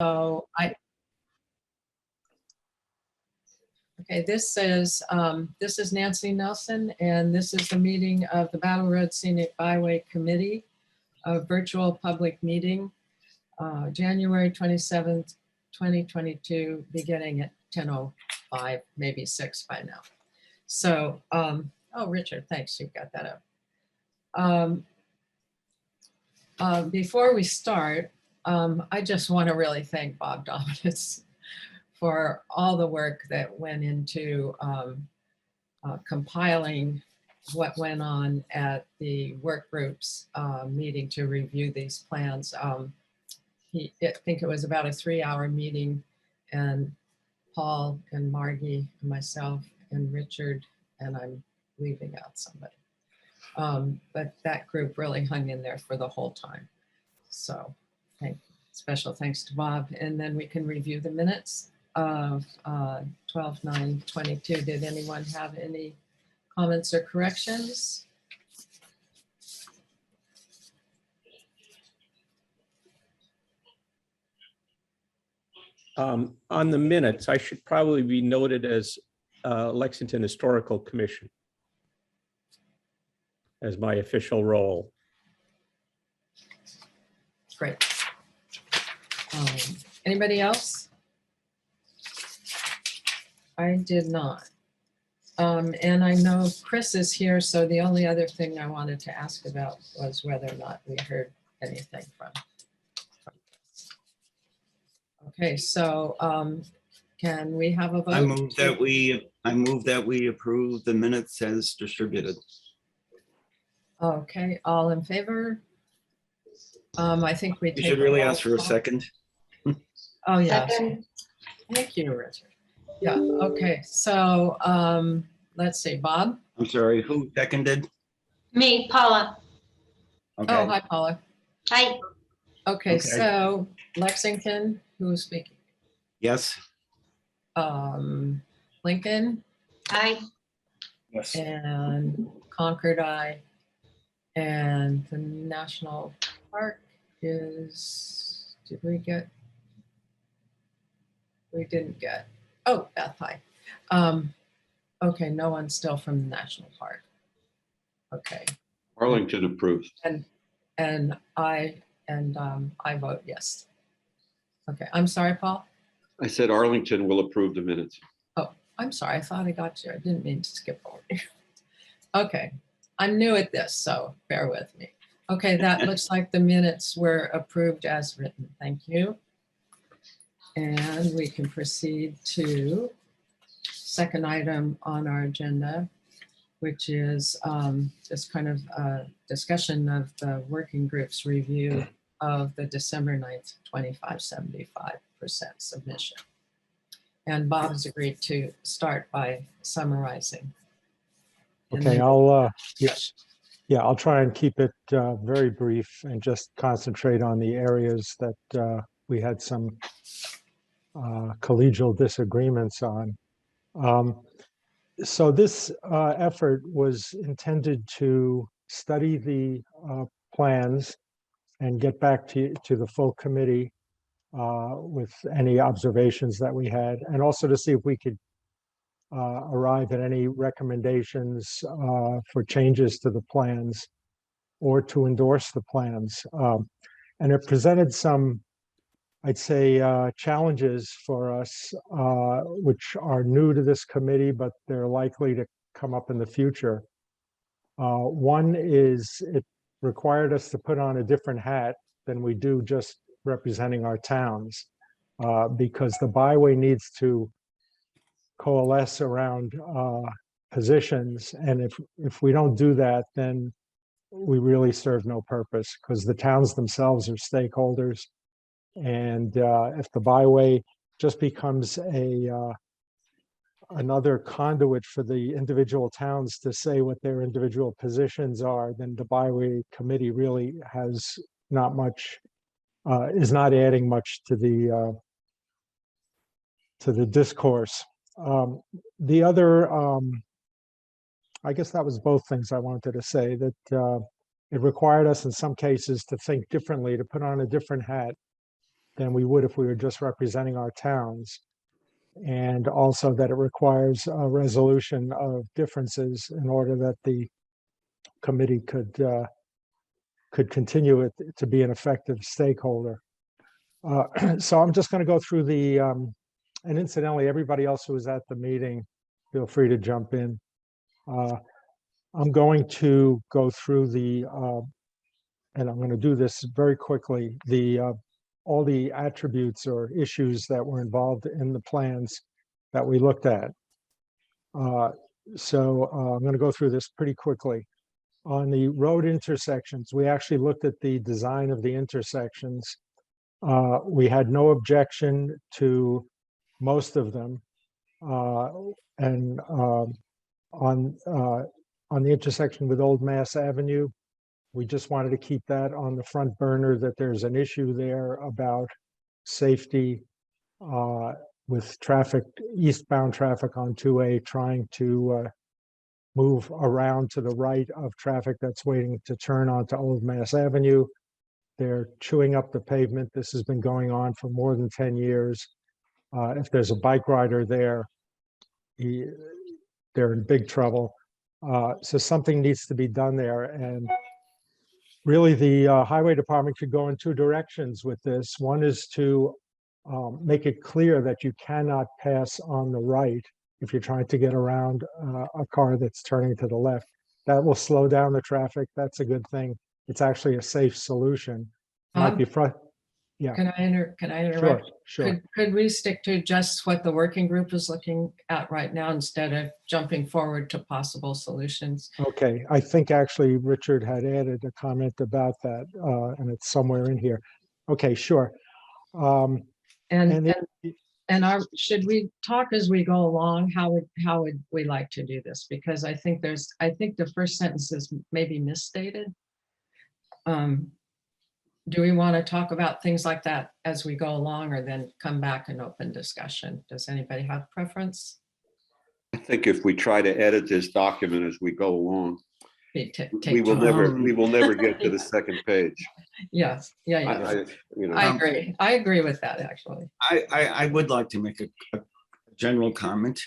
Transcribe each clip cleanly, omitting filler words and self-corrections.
So okay, this is Nancy Nelson, and this is the meeting of the Battle Road Scenic Byway Committee, a virtual public meeting, January 27th, 2022, beginning at 10:05, maybe 6 by now. So, oh, Richard, thanks, you got that up. Before we start, I just want to really thank Bob Dominus for all the work that went into compiling what went on at the work groups meeting to review these plans. I think it was about a 3-hour meeting, and Paul and Margie and myself and Richard, and I'm leaving out somebody. But that group really hung in there for the whole time. So special thanks to Bob. And then we can review the minutes of 12/9/22. Did anyone have any comments or corrections? On the minutes, I should probably be noted as Lexington Historical Commission as my official role. Great. Anybody else? I did not. And I know Chris is here, so the only other thing I wanted to ask about was whether or not we heard anything from. Okay, so can we have a vote? I move that we approve the minutes as distributed. Okay, all in favor? I think we You should really ask for a second. Oh, yes. Thank you, Richard. Yeah, okay, so let's see, Bob? I'm sorry, who seconded? Me, Paula. Oh, Okay, hi, Paula. Hi. Okay, Okay. so Lexington, who is speaking? yes. Lincoln Hi. Yes. and Concord, I. And the National Park is, did we get? We didn't get, oh, Beth, hi. Okay, no one still from the National Park. Okay, Arlington approves. and I vote yes. Okay, I'm sorry, Paul. I said Arlington will approve the minutes. Oh, I'm sorry, I thought I got you. I didn't mean to skip over you. Okay, I'm new at this, so bear with me. Okay, that looks like the minutes were approved as written. Thank you. And we can proceed to second item on our agenda, which is just kind of a discussion of the working group's review of the December 9th, 2575% submission. And Bob has agreed to start by summarizing. Okay, yes. Yeah, I'll try and keep it very brief and just concentrate on the areas that we had some collegial disagreements on. So this effort was intended to study the plans and get back to the full committee with any observations that we had, and also to see if we could arrive at any recommendations for changes to the plans or to endorse the plans. And it presented some, I'd say, challenges for us, which are new to this committee, but they're likely to come up in the future. One is it required us to put on a different hat than we do just representing our towns, because the byway needs to coalesce around positions, and if we don't do that, then we really serve no purpose, because the towns themselves are stakeholders, and if the byway just becomes another conduit for the individual towns to say what their individual positions are, then the byway committee really has not much, is not adding much to the discourse. The other, I guess that was both things I wanted to say, that it required us in some cases to think differently, to put on a different hat, than we would if we were just representing our towns. And also that it requires a resolution of differences in order that the committee could continue it to be an effective stakeholder. So I'm just going to go through the, and incidentally, everybody else who was at the meeting, feel free to jump in. I'm going to go through the, and I'm going to do this very quickly, all the attributes or issues that were involved in the plans that we looked at. So I'm going to go through this pretty quickly. On the road intersections, we actually looked at the design of the intersections. We had no objection to most of them. And on the intersection with Old Mass Avenue, we just wanted to keep that on the front burner, that there's an issue there about safety with traffic, eastbound traffic on 2A trying to move around to the right of traffic that's waiting to turn onto Old Mass Avenue. They're chewing up the pavement. This has been going on for more than 10 years. If there's a bike rider there, they're in big trouble. So something needs to be done there. And really, the highway department could go in two directions with this. One is to make it clear that you cannot pass on the right if you're trying to get around a car that's turning to the left. That will slow down the traffic. That's a good thing. It's actually a safe solution. Might be front. Yeah. Can I interrupt? Sure. Could we stick to just what the working group is looking at right now instead of jumping forward to possible solutions? Okay, I think actually Richard had added a comment about that, and it's somewhere in here. Okay, sure. Should we talk as we go along? How would we like to do this? Because I think the first sentence is maybe misstated. Do we want to talk about things like that as we go along, or then come back and open discussion? Does anybody have preference? I think if we try to edit this document as we go along, we will time. never get to the second page. Yes, yeah. I agree with that, actually. I would like to make a general comment.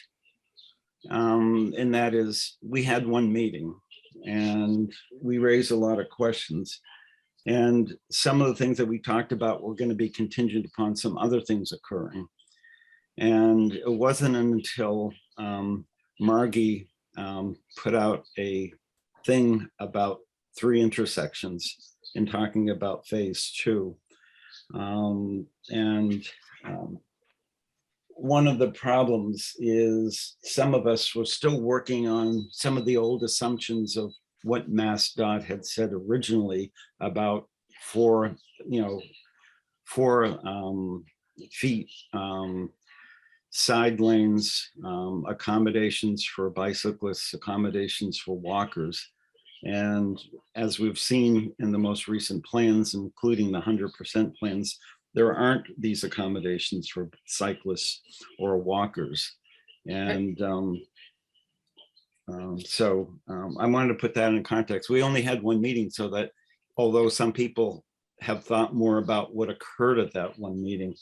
And that is, we had one meeting and we raised a lot of questions. And some of the things that we talked about were going to be contingent upon some other things occurring. And it wasn't until Margie put out a thing about 3 intersections in talking about phase 2. One of the problems is some of us were still working on some of the old assumptions of what MassDOT had said originally about 4 feet side lanes, accommodations for bicyclists, accommodations for walkers. And as we've seen in the most recent plans, including the 100% plans, there aren't these accommodations for cyclists or walkers. And I wanted to put that in context. We only had one meeting, so that although some people have thought more about what occurred at that one meeting,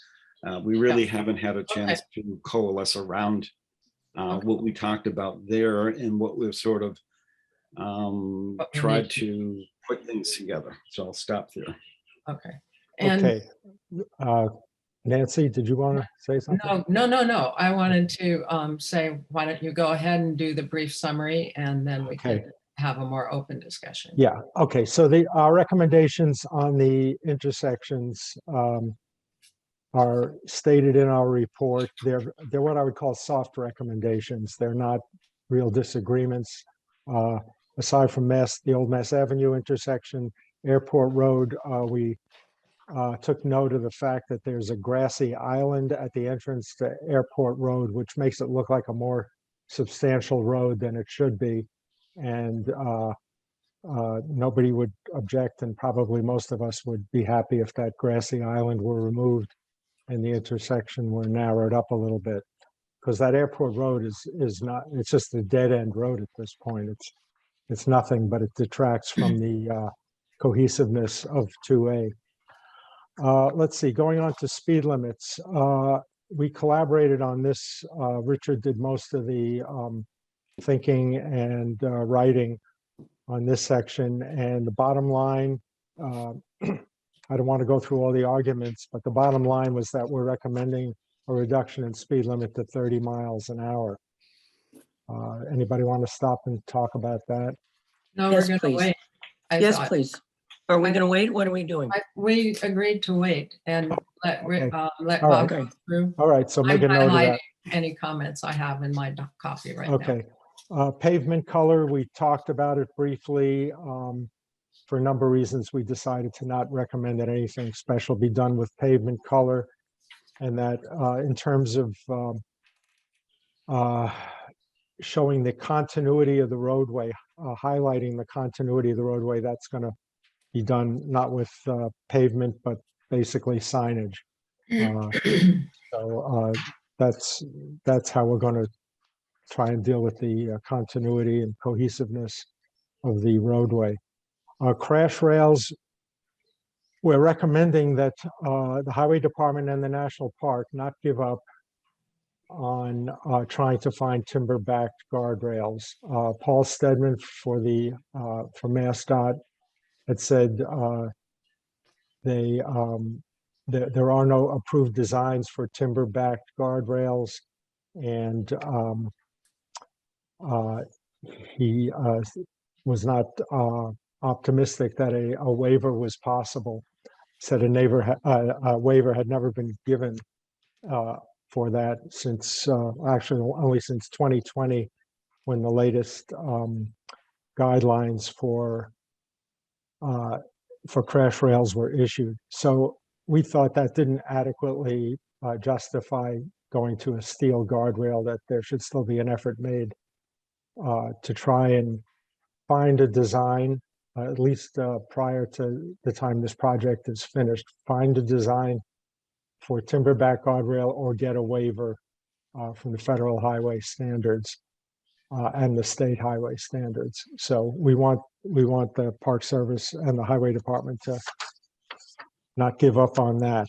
we really haven't had a chance to coalesce around what we talked about there and what we've sort of tried to put things together. So I'll stop there. Okay. And okay. Nancy, did you want to say something? No. I wanted to say, why don't you go ahead and do the brief summary, and then we can have a more open discussion. Yeah. Okay. So our recommendations on the intersections are stated in our report. They're what I would call soft recommendations. They're not real disagreements. Aside from the Old Mass Avenue intersection, Airport Road, we took note of the fact that there's a grassy island at the entrance to Airport Road, which makes it look like a more substantial road than it should be. And nobody would object, and probably most of us would be happy if that grassy island were removed and the intersection were narrowed up a little bit, because that Airport Road is not, it's just a dead end road at this point. It's nothing, but it detracts from the cohesiveness of 2A. Let's see, going on to speed limits. We collaborated on this. Richard did most of the thinking and writing on this section. And the bottom line, I don't want to go through all the arguments, but the bottom line was that we're recommending a reduction in speed limit to 30 miles an hour. Anybody want to stop and talk about that? No, Yes, we're gonna please. wait. I Yes, thought. please. Are we going to wait? What are we doing? We agreed to wait and let Okay. let All Bob right. go through. All right, so I'm make a note of that. highlighting any comments I have in my copy right now. Okay. Pavement color, we talked about it briefly. For a number of reasons, we decided to not recommend that anything special be done with pavement color. And that in terms of showing the continuity of the roadway, highlighting the continuity of the roadway, that's going to be done not with pavement, but basically signage. So that's how we're going to try and deal with the continuity and cohesiveness of the roadway. Crash rails, we're recommending that the Highway Department and the National Park not give up on trying to find timber-backed guardrails. Paul Stedman for MassDOT had said there are no approved designs for timber-backed guardrails, and he was not optimistic that a waiver was possible. Said a waiver had never been given for that since actually only since 2020, when the latest guidelines for crash rails were issued. So we thought that didn't adequately justify going to a steel guardrail, that there should still be an effort made to try and find a design, at least prior to the time this project is finished, find a design for timberback guardrail or get a waiver from the federal highway standards and the state highway standards. So we want the Park Service and the Highway Department to not give up on that.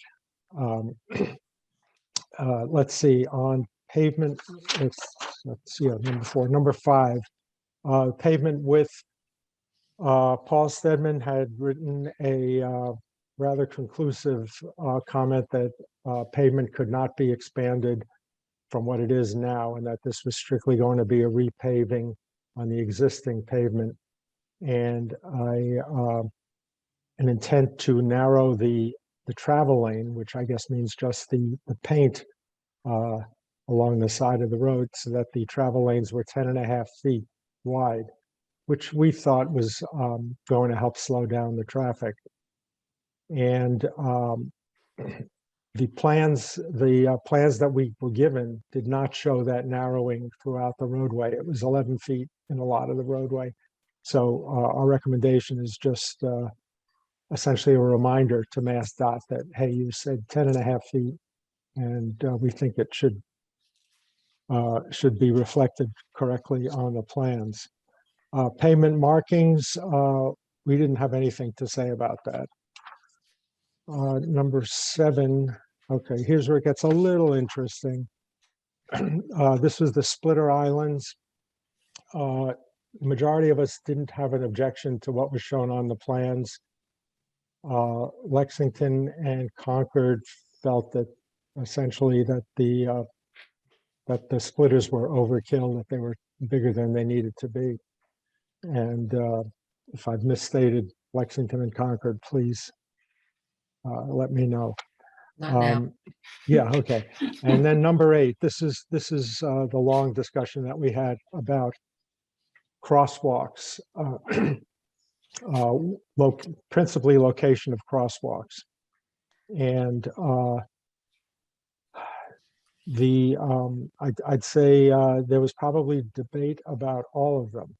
Let's see, on pavement, let's see, number 4, number 5, pavement width. Paul Stedman had written a rather conclusive comment that pavement could not be expanded from what it is now, and that this was strictly going to be a repaving on the existing pavement, and an intent to narrow the travel lane, which I guess means just the paint along the side of the road, so that the travel lanes were 10.5 feet wide, which we thought was going to help slow down the traffic. And the plans that we were given did not show that narrowing throughout the roadway. It was 11 feet in a lot of the roadway. So our recommendation is just essentially a reminder to MassDOT that, hey, you said 10.5 feet, and we think it should be reflected correctly on the plans. Pavement markings, we didn't have anything to say about that. Number 7, okay, here's where it gets a little interesting. This was the splitter islands. The majority of us didn't have an objection to what was shown on the plans. Lexington and Concord felt that essentially that the splitters were overkill, that they were bigger than they needed to be. And if I've misstated Lexington and Concord, please let me know. Not now. Yeah, okay. And then number 8, this is the long discussion that we had about crosswalks, principally location of crosswalks. And I'd say there was probably debate about all of them.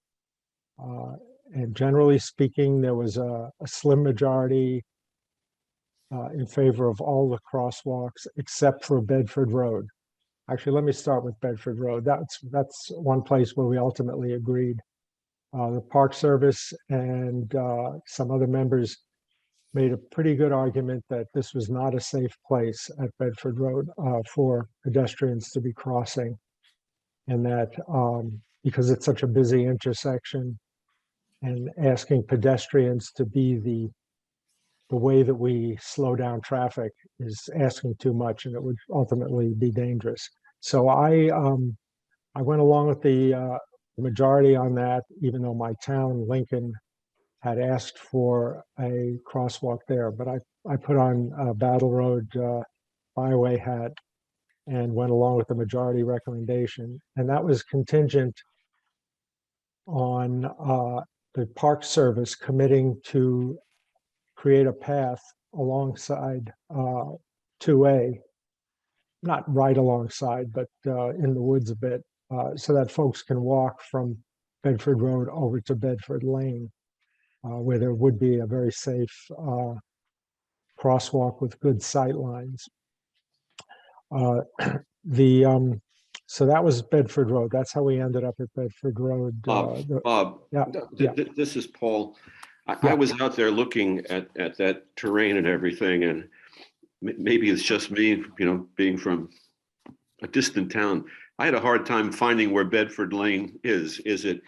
And generally speaking, there was a slim majority in favor of all the crosswalks except for Bedford Road. Actually, let me start with Bedford Road. That's one place where we ultimately agreed. The Park Service and some other members made a pretty good argument that this was not a safe place at Bedford Road for pedestrians to be crossing. And that because it's such a busy intersection, and asking pedestrians to be the way that we slow down traffic is asking too much, and it would ultimately be dangerous. So I went along with the majority on that, even though my town, Lincoln, had asked for a crosswalk there. But I put on a Battle Road Byway hat and went along with the majority recommendation. And that was contingent on the Park Service committing to create a path alongside 2A, not right alongside, but in the woods a bit, so that folks can walk from Bedford Road over to Bedford Lane, where there would be a very safe crosswalk with good sight lines. So that was Bedford Road. That's how we ended up at Bedford Road. Bob, yeah, yeah. This is Paul. I Yeah. was out there looking at that terrain and everything, and maybe it's just me, being from a distant town. I had a hard time finding where Bedford Lane is. Is it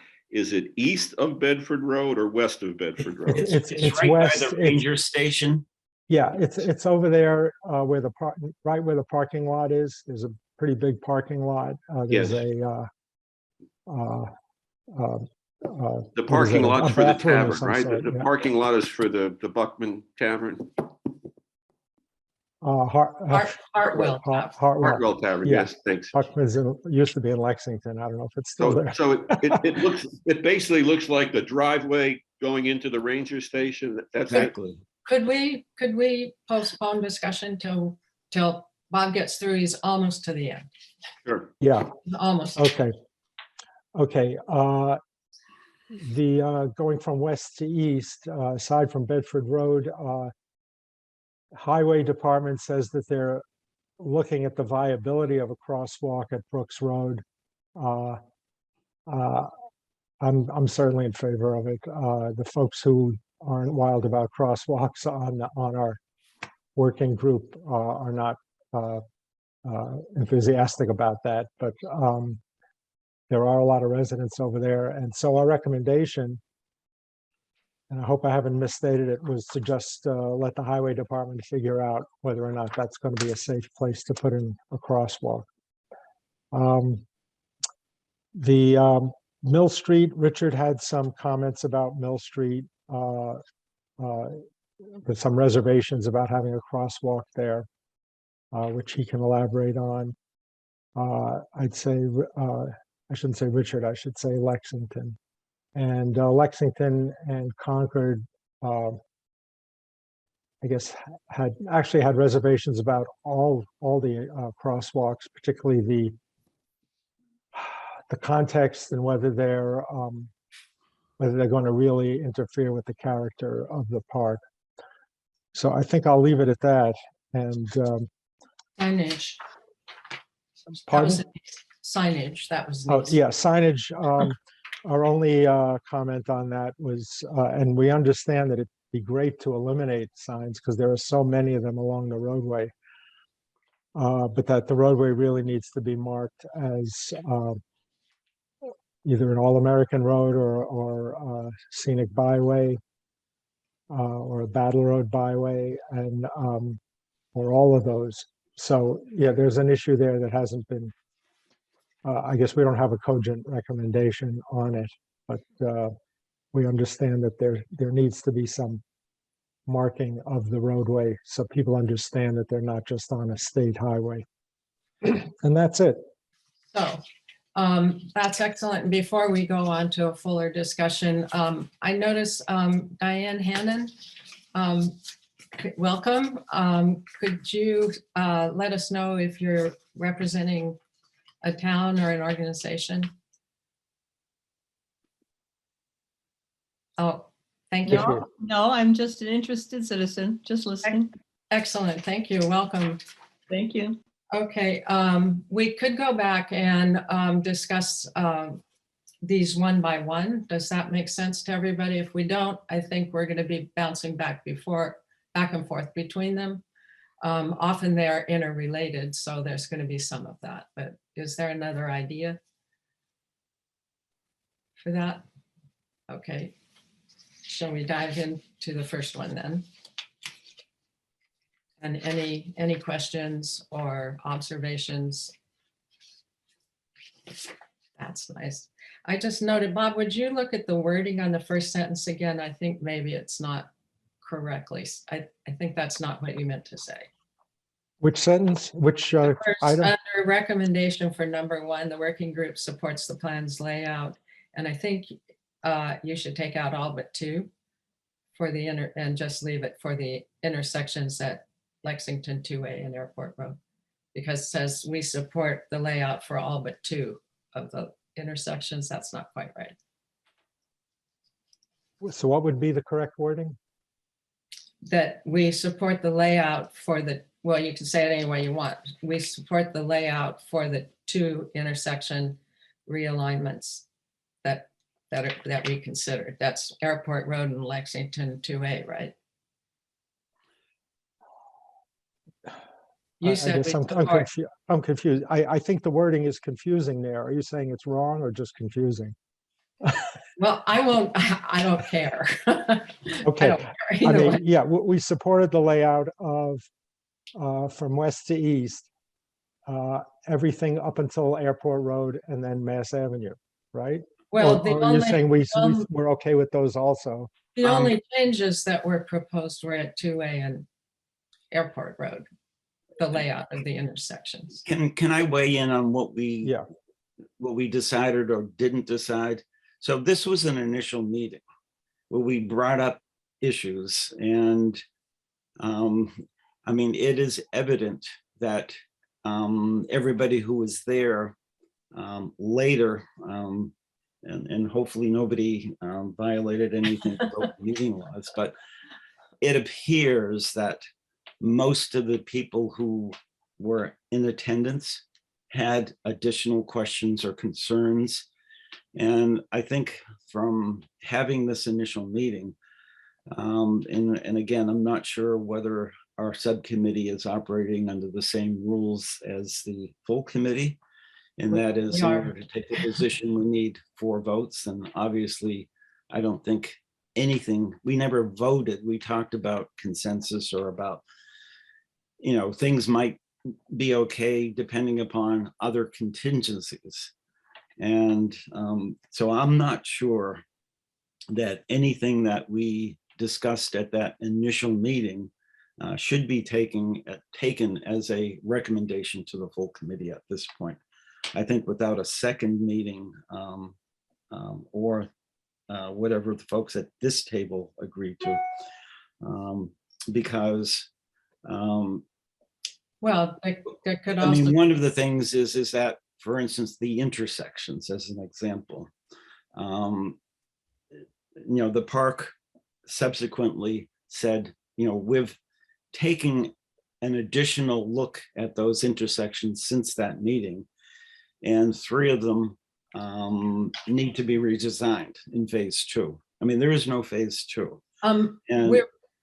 east of Bedford Road or west of Bedford Road? It's right west. by the ranger station. Yeah, it's over there where right where the parking lot is. There's a pretty big parking lot. There's Yes. The a parking lot's for the bathroom of tavern, some right? sort, The yeah. parking lot is for the Buckman Tavern, Hartwell. Hartwell Tavern. Yeah. Yes, thanks. Buckman's used to be in Lexington. I don't know if it's still there. So it basically looks like the driveway going into the ranger station. That's it. Exactly. Could we postpone discussion till Bob gets through? He's almost to the end. Sure. Yeah. Almost. Okay. Okay. Going from west to east, aside from Bedford Road, Highway Department says that they're looking at the viability of a crosswalk at Brooks Road. I'm certainly in favor of it. The folks who aren't wild about crosswalks on our working group are not enthusiastic about that, but there are a lot of residents over there. And so our recommendation, and I hope I haven't misstated it, was to just let the highway department figure out whether or not that's going to be a safe place to put in a crosswalk. Mill Street, Richard had some comments about Mill Street, with some reservations about having a crosswalk there, which he can elaborate on. I'd say, I shouldn't say Richard, I should say Lexington. And Lexington and Concord, I guess, had reservations about all the crosswalks, particularly the context and whether they're going to really interfere with the character of the park. So I think I'll leave it at that. And Signage. pardon? Signage. That was. Oh, nice. yeah, signage. Our only comment on that was, and we understand that it'd be great to eliminate signs because there are so many of them along the roadway, but that the roadway really needs to be marked as either an all-American road or Scenic Byway or a Battle Road Byway, and or all of those. So yeah, there's an issue there that hasn't been, I guess we don't have a cogent recommendation on it, but we understand that there needs to be some marking of the roadway so people understand that they're not just on a state highway. And that's it. So that's excellent. And before we go on to a fuller discussion, I noticed Diane Hannon, welcome. Could you let us know if you're representing a town or an organization? Oh, thank you. No, I'm just an interested citizen, just listening. Excellent. Thank you. Welcome. Thank you. Okay, we could go back and discuss these one by one. Does that make sense to everybody? If we don't, I think we're going to be bouncing back before back and forth between them. Often they're interrelated, so there's going to be some of that, but is there another idea for that? Okay, shall we dive into the first one then? And any questions or observations? That's nice. I just noted, Bob, would you look at the wording on the first sentence again? I think maybe it's not correctly. I think that's not what you meant to say. Which sentence, which First, item? under recommendation for number 1, the working group supports the plan's layout. And I think you should take out all but 2 for the and just leave it for the intersections at Lexington 2A and Airport Road. Because it says we support the layout for all but 2 of the intersections. That's not quite right. So what would be the correct wording? That we support the layout for the, well, you can say it any way you want. We support the layout for the 2 intersection realignments that we considered. That's Airport Road and Lexington 2A, right? You I said guess we I'm support. I'm confused. I think the wording is confusing there. Are you saying it's wrong or just confusing? Well, I won't, I don't care. Okay. I don't care I either way. mean, yeah, we supported the layout of from west to east, everything up until Airport Road and then Mass Avenue, right? Well, Or you're saying we're okay with those also? the only changes that were proposed were at 2A and Airport Road, the layout of the intersections. Can I weigh in on what Yeah. we decided or didn't decide? So this was an initial meeting where we brought up issues, and I mean, it is evident that everybody who was there later, and hopefully nobody violated anything about meeting laws, but it appears that most of the people who were in attendance had additional questions or concerns. And I think from having this initial meeting, and again, I'm not sure whether our subcommittee is operating under the same rules as the full committee. And that is, in order to take a position, we need 4 votes. And obviously, I don't think anything, we never voted. We talked about consensus or about, you know, things might be okay depending upon other contingencies. And so I'm not sure that anything that we discussed at that initial meeting should be taken as a recommendation to the full committee at this point. I think without a second meeting or whatever the folks at this table agreed to, because Well, there could I also. mean, one of the things is that, for instance, the intersections, as an example, you know, the park subsequently said, you know, we've taken an additional look at those intersections since that meeting, and 3 of them need to be redesigned in phase 2. I mean, there is no phase 2. And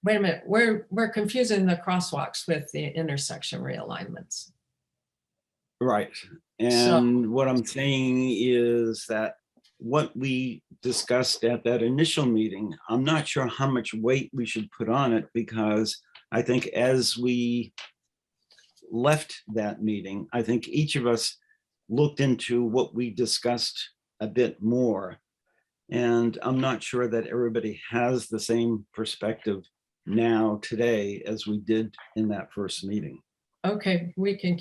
Wait a minute, we're confusing the crosswalks with the intersection realignments. right. And what I'm saying is that what we discussed at that initial meeting, I'm not sure how much weight we should put on it, because I think as we left that meeting, I think each of us looked into what we discussed a bit more. And I'm not sure that everybody has the same perspective now today as we did in that first meeting. Okay, we can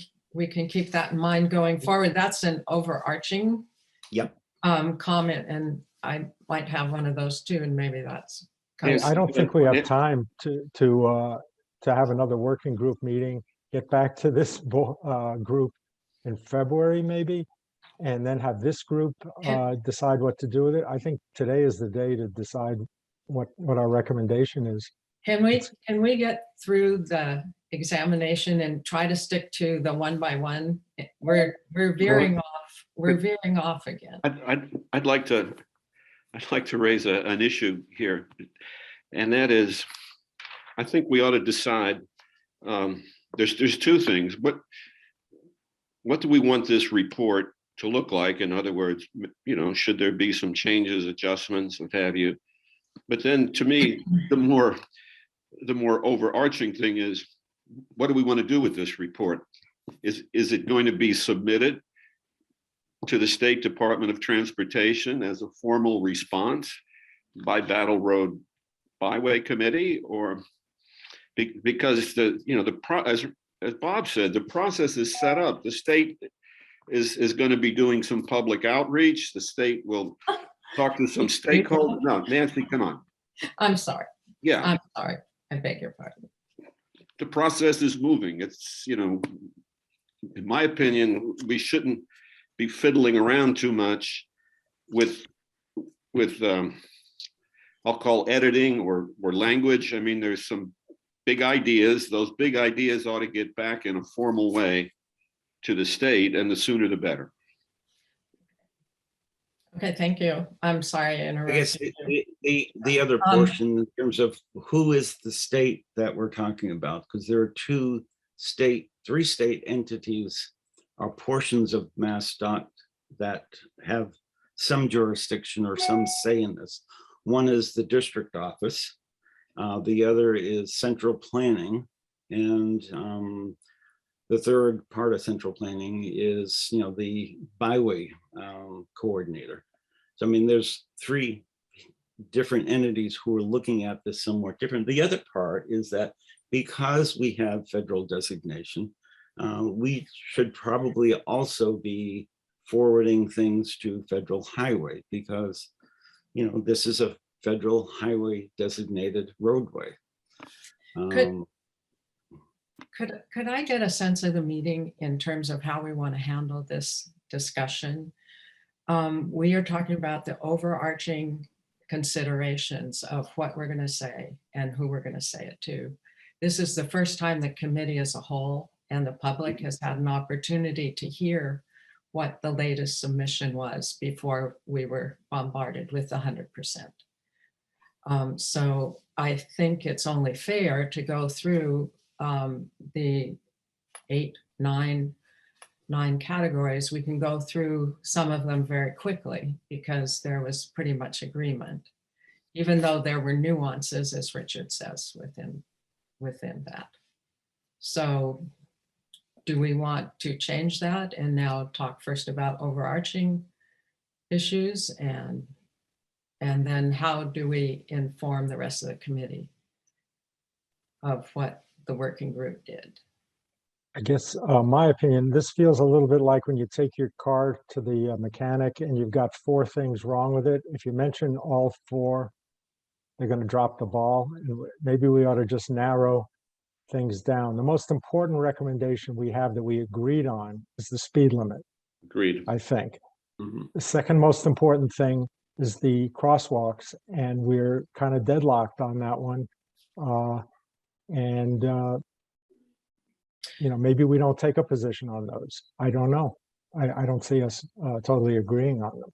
keep that in mind going forward. That's an overarching comment, and I might have one of those too, and maybe that's. I don't think we have time to have another working group meeting, get back to this group in February maybe, and then have this group decide what to do with it. I think today is the day to decide what our recommendation is. Can we get through the examination and try to stick to the 1 by 1? We're veering off. We're veering off again. I'd like to raise an issue here, and that is, I think we ought to decide, there's two things. What do we want this report to look like? In other words, should there be some changes, adjustments, what have you? But then to me, the more overarching thing is, what do we want to do with this report? Is it going to be submitted to the State Department of Transportation as a formal response by Battle Road Byway Committee, or because as Bob said, the process is set up. The state is going to be doing some public outreach. The state will talk to some stakeholders. No, Nancy, come on. I'm sorry. Yeah, I'm sorry. I beg your pardon. the process is moving. It's, in my opinion, we shouldn't be fiddling around too much with I'll call editing or language. I mean, there's some big ideas. Those big ideas ought to get back in a formal way to the state, and the sooner the better. Okay, thank you. I'm sorry I I interrupted guess you. the other portion in terms of who is the state that we're talking about, because there are three state entities or portions of MassDOT that have some jurisdiction or some say in this. One is the district office. The other is central planning. And the third part of central planning is, the Byway Coordinator. So, I mean, there's three different entities who are looking at this somewhat different. The other part is that because we have federal designation, we should probably also be forwarding things to Federal Highway, because, this is a federal highway designated roadway. Could I get a sense of the meeting in terms of how we want to handle this discussion? We are talking about the overarching considerations of what we're going to say and who we're going to say it to. This is the first time the committee as a whole and the public has had an opportunity to hear what the latest submission was before we were bombarded with 100%. So I think it's only fair to go through the 9 categories. We can go through some of them very quickly because there was pretty much agreement, even though there were nuances, as Richard says, within that. So do we want to change that and now talk first about overarching issues, and then how do we inform the rest of the committee of what the working group did? I guess my opinion, this feels a little bit like when you take your car to the mechanic and you've got 4 things wrong with it. If you mention all 4, they're going to drop the ball. And maybe we ought to just narrow things down. The most important recommendation we have that we agreed on is the speed limit, Agreed. I think. Mhm. The second most important thing is the crosswalks, and we're kind of deadlocked on that one. Maybe we don't take a position on those. I don't know. I don't see us totally agreeing on them.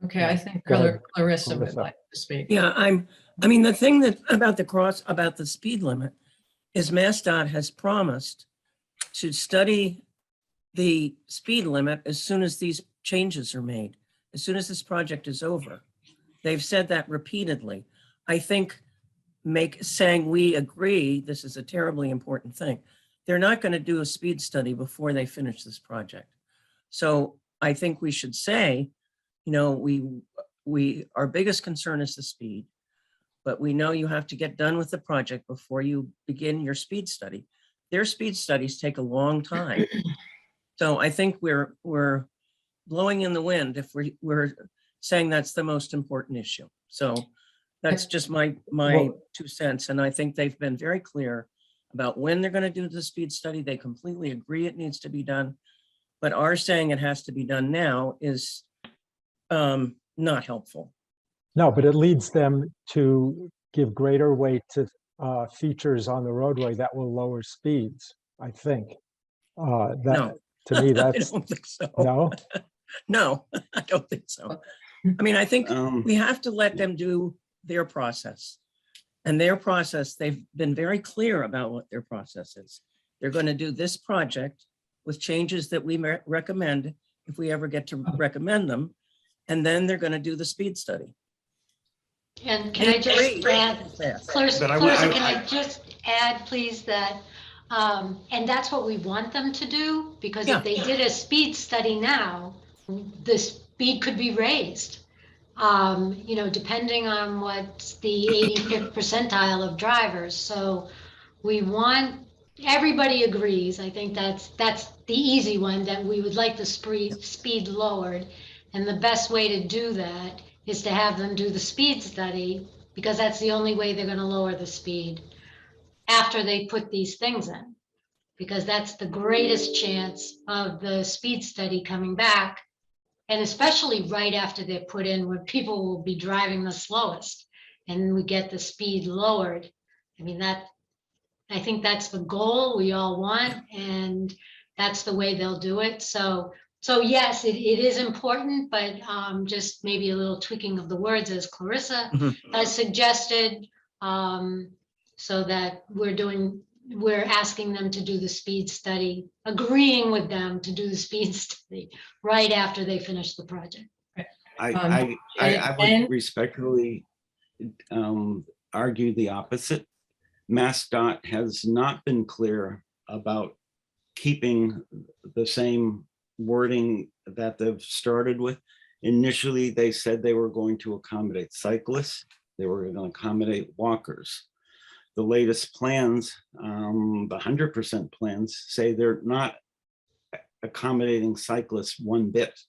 Okay, I think Go ahead, Clarissa would Clarissa. like to speak. Yeah, the thing that about the speed limit is MassDOT has promised to study the speed limit as soon as these changes are made, as soon as this project is over. They've said that repeatedly. I think saying we agree, this is a terribly important thing. They're not going to do a speed study before they finish this project. So I think we should say, our biggest concern is the speed, but we know you have to get done with the project before you begin your speed study. Their speed studies take a long time. So I think we're blowing in the wind if we're saying that's the most important issue. So that's just my 2 cents. And I think they've been very clear about when they're going to do the speed study. They completely agree it needs to be done, but our saying it has to be done now is not helpful. No, but it leads them to give greater weight to features on the roadway that will lower speeds, I think. No. To me, I that's don't think so. no. No, I don't think so. I mean, I think Um, we have to let them do their process. And their process, they've been very clear about what their process is. They're going to do this project with changes that we recommend if we ever get to recommend them. And then they're going to do the speed study. And can I just add, Clarissa, But can I just add, please, that, and that's what we want them to do, because Yeah. if they did a speed study now, the speed could be raised. You know, depending on what's the 85th percentile of drivers. So we want, everybody agrees, I think that's the easy one, that we would like the speed lowered. And the best way to do that is to have them do the speed study, because that's the only way they're going to lower the speed after they put these things in, because that's the greatest chance of the speed study coming back. And especially right after they're put in, when people will be driving the slowest and we get the speed lowered. I mean, I think that's the goal we all want, and that's the way they'll do it. So yes, it is important, but just maybe a little tweaking of the words, as Clarissa has suggested, so that we're asking them to do the speed study, agreeing with them to do the speed study right after they finish the project. I would respectfully argue the opposite. MassDOT has not been clear about keeping the same wording that they've started with. Initially, they said they were going to accommodate cyclists. They were going to accommodate walkers. The latest plans, the 100% plans, say they're not accommodating cyclists one bit.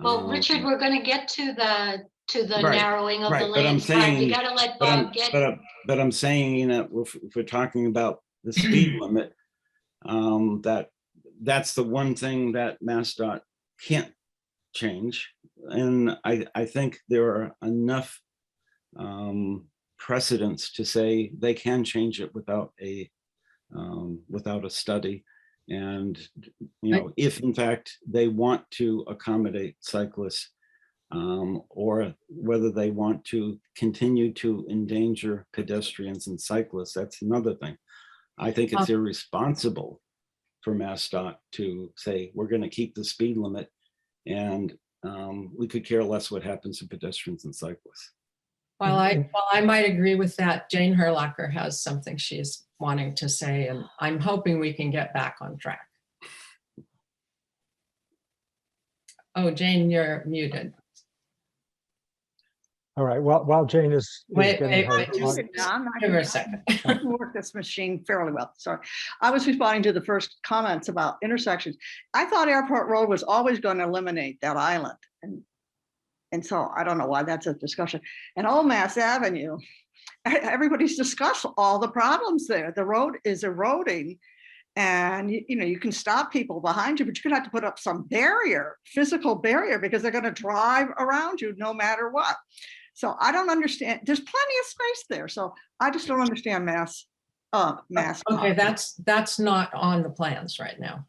Well, Richard, we're going to get to the Right, narrowing of the right, but I'm lanes part. You saying- got to let But Bob get. but I'm saying that if we're talking about the speed limit, that's the one thing that MassDOT can't change. And I think there are enough precedents to say they can change it without a study. And, you know, if in fact they want to accommodate cyclists, or whether they want to continue to endanger pedestrians and cyclists, that's another thing. I think it's irresponsible for MassDOT to say, we're going to keep the speed limit, and we could care less what happens to pedestrians and cyclists. Well, I might agree with that. Jane Herlocker has something she's wanting to say, and I'm hoping we can get back on track. Oh, Jane, you're muted. All right, well, while Jane is Wait, getting her. just give her a second. I can work this machine fairly well. Sorry. I was responding to the first comments about intersections. I thought Airport Road was always going to eliminate that island. And so I don't know why that's a discussion. And Old Mass Avenue, everybody's discussed all the problems there. The road is eroding, and you know, you can stop people behind you, but you're gonna have to put up some barrier, physical barrier, because they're gonna drive around you no matter what. So I don't understand. There's plenty of space there. So I just don't understand mass. Okay, that's not on the plans right now.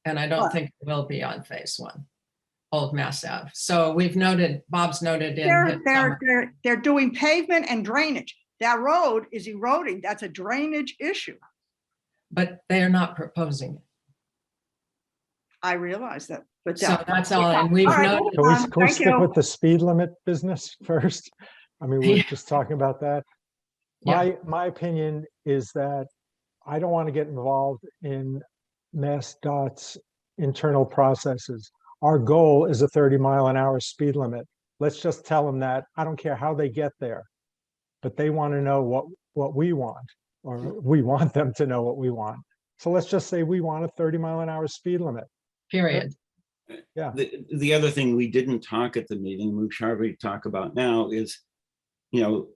And I don't What? think it will be on phase one, Old Mass Ave. So we've noted, Bob's noted in. his comment. They're doing pavement and drainage. That road is eroding. That's a drainage issue. But they are not proposing it. I realize that, but So that's all, and we've All right, noted. Can we Thank stick you. with the speed limit business first? I mean, we're Yeah. just talking about that. My opinion is that I don't want to get involved in MassDOT's internal processes. Our goal is a 30-mile-an-hour speed limit. Let's just tell them that. I don't care how they get there, but they want to know what we want, or we want them to know what we want. So let's just say we want a 30-mile-an-hour speed limit. Period. Yeah. The other thing we didn't talk at the meeting, we should probably talk about now, is, you know,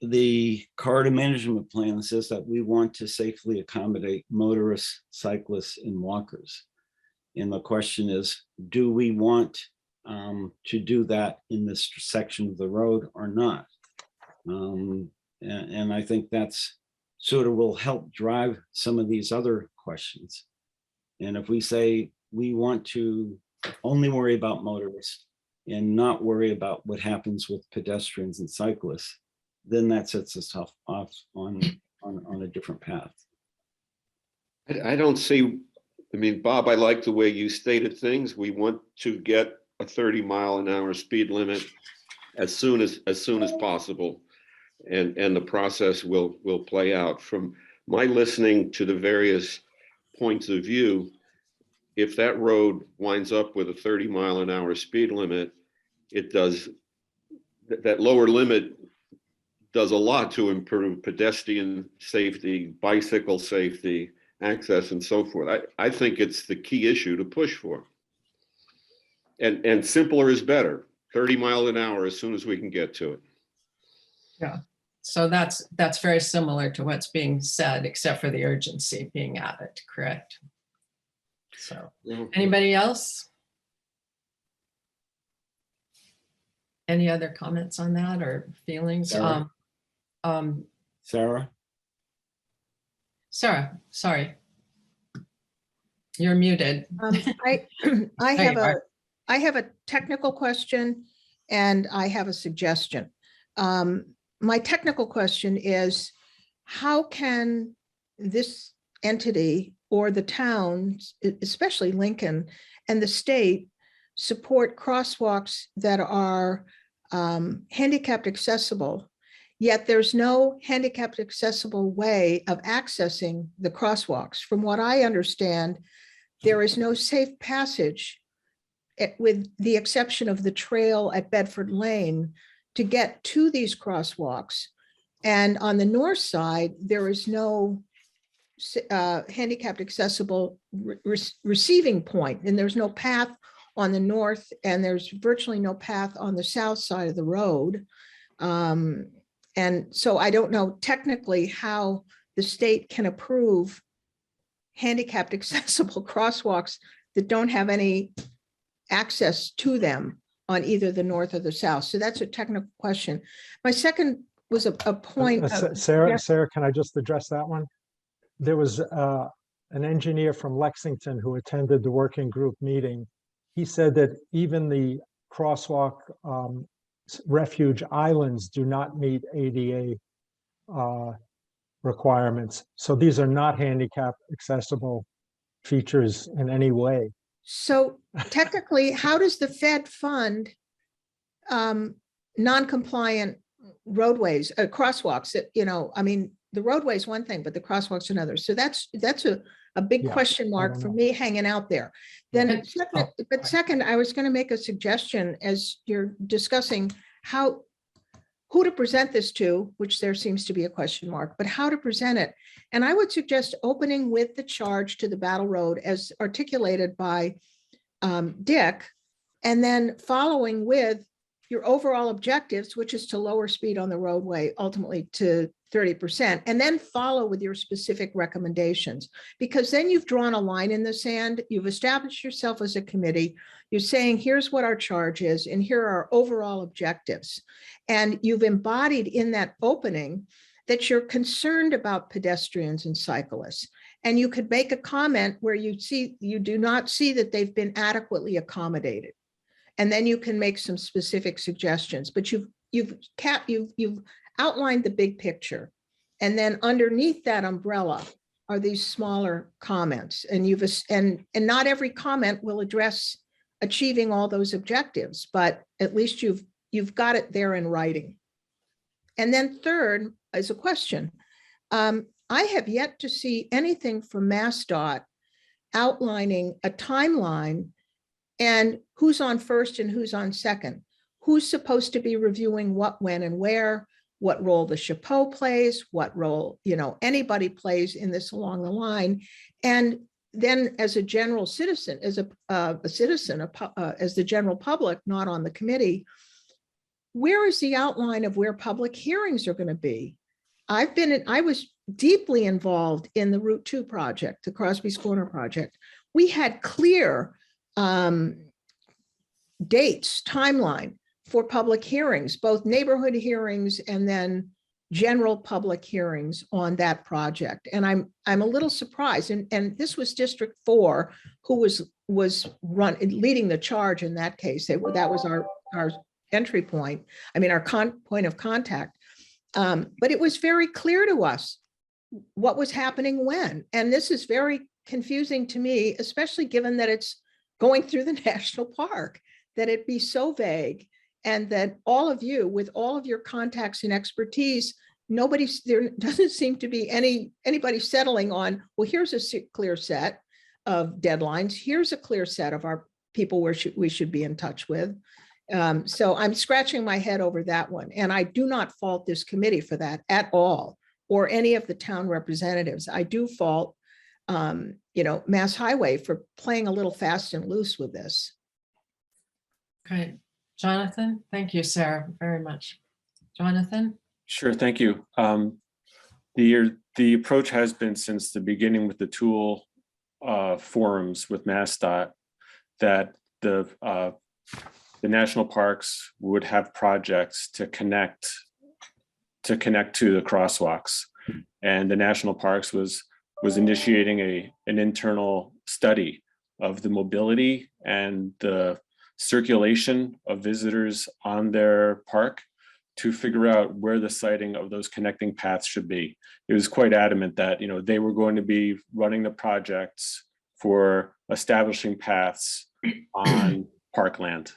the corridor management plan says that we want to safely accommodate motorists, cyclists, and walkers. And the question is, do we want to do that in this section of the road or not? And I think that's sort of will help drive some of these other questions. And if we say we want to only worry about motorists and not worry about what happens with pedestrians and cyclists, then that sets us off on a different path. I don't see, I mean, Bob, I like the way you stated things. We want to get a 30-mile-an-hour speed limit as soon as possible. And the process will play out. From my listening to the various points of view, if that road winds up with a 30-mile-an-hour speed limit, it does, that lower limit does a lot to improve pedestrian safety, bicycle safety, access, and so forth. I think it's the key issue to push for. And simpler is better. 30 miles an hour as soon as we can get to it. Yeah, so that's very similar to what's being said, except for the urgency being added, correct? So, anybody else? Any other comments on that or feelings? Sarah? Sarah? Sarah, sorry. You're muted. I There you are. have a technical question and I have a suggestion. My technical question is, how can this entity or the towns, especially Lincoln and the state, support crosswalks that are handicapped accessible, yet there's no handicapped accessible way of accessing the crosswalks? From what I understand, there is no safe passage, with the exception of the trail at Bedford Lane, to get to these crosswalks. And on the north side, there is no handicapped accessible receiving point, and there's no path on the north, and there's virtually no path on the south side of the road. And so I don't know technically how the state can approve handicapped accessible crosswalks that don't have any access to them on either the north or the south. So that's a technical question. My second was a point. Sarah, can I just address that one? There was an engineer from Lexington who attended the working group meeting. He said that even the crosswalk refuge islands do not meet ADA requirements. So these are not handicap accessible features in any way. So technically, how does the Fed fund non-compliant roadways, crosswalks? That, you know, I mean, the roadway is one thing, but the crosswalks another. So that's a big question mark for me hanging out there. Then, second, I was going to make a suggestion as you're discussing who to present this to, which there seems to be a question mark, but how to present it. And I would suggest opening with the charge to the Battle Road as articulated by Dick, and then following with your overall objectives, which is to lower speed on the roadway, ultimately to 30%, and then follow with your specific recommendations, because then you've drawn a line in the sand, you've established yourself as a committee, you're saying, here's what our charge is, and here are our overall objectives. And you've embodied in that opening that you're concerned about pedestrians and cyclists. And you could make a comment where you do not see that they've been adequately accommodated. And then you can make some specific suggestions, but you've outlined the big picture. And then underneath that umbrella are these smaller comments. And and not every comment will address achieving all those objectives, but at least you've got it there in writing. And then third is a question. I have yet to see anything from MassDOT outlining a timeline and who's on first and who's on second, who's supposed to be reviewing what, when, and where, what role the chapeau plays, what role, anybody plays in this along the line. And then as a general citizen, as as the general public, not on the committee, where is the outline of where public hearings are going to be? I was deeply involved in the Route 2 project, the Crosby's Corner project. We had clear dates, timeline for public hearings, both neighborhood hearings and then general public hearings on that project. And I'm a little surprised. And this was District 4 who was leading the charge in that case. That was our entry point. I mean, our point of contact. But it was very clear to us what was happening when. And this is very confusing to me, especially given that it's going through the national park, that it be so vague, and that all of you, with all of your contacts and expertise, there doesn't seem to be anybody settling on, well, here's a clear set of deadlines. Here's a clear set of our people we should be in touch with. So I'm scratching my head over that one. And I do not fault this committee for that at all, or any of the town representatives. I do fault, Mass Highway for playing a little fast and loose with this. Okay, Jonathan, thank you, Sarah, very much. Jonathan? Sure, thank you. The approach has been since the beginning with the tool forums with MassDOT that the national parks would have projects to connect to the crosswalks, and the national parks was initiating an internal study of the mobility and the circulation of visitors on their park to figure out where the siting of those connecting paths should be. It was quite adamant that they were going to be running the projects for establishing paths on parkland.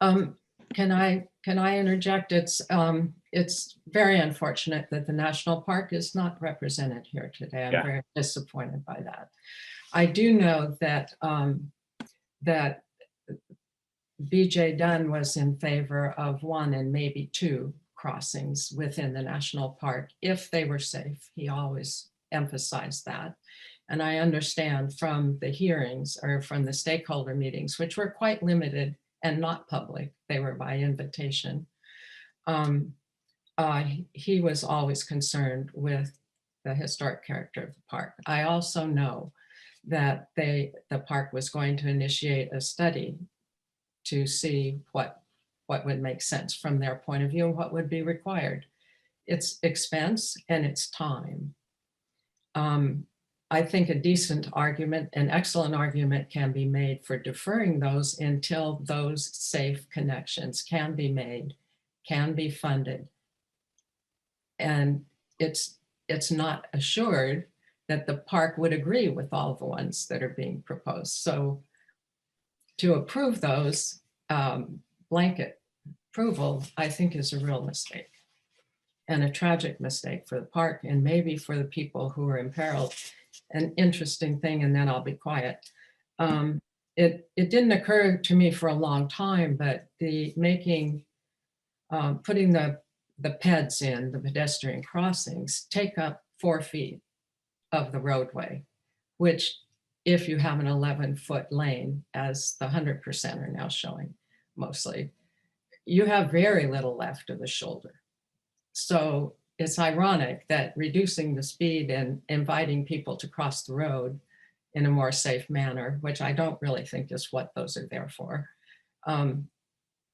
Can I interject? It's very unfortunate that the national park is not represented here today. I'm very disappointed by that. I do know that that BJ Dunn was in favor of 1 and maybe 2 crossings within the national park if they were safe. He always emphasized that. And I understand from the hearings or from the stakeholder meetings, which were quite limited and not public, they were by invitation. He was always concerned with the historic character of the park. I also know that the park was going to initiate a study to see what would make sense from their point of view and what would be required. It's expense and it's time. I think a decent argument, an excellent argument can be made for deferring those until those safe connections can be made, can be funded. And it's not assured that the park would agree with all the ones that are being proposed. So to approve those blanket approval, I think is a real mistake and a tragic mistake for the park and maybe for the people who are imperiled. An interesting thing, and then I'll be quiet. It didn't occur to me for a long time, but putting the PEDs in, the pedestrian crossings, take up 4 feet of the roadway, which if you have an 11-foot lane, as the 100% are now showing mostly, you have very little left of the shoulder. So it's ironic that reducing the speed and inviting people to cross the road in a more safe manner, which I don't really think is what those are there for,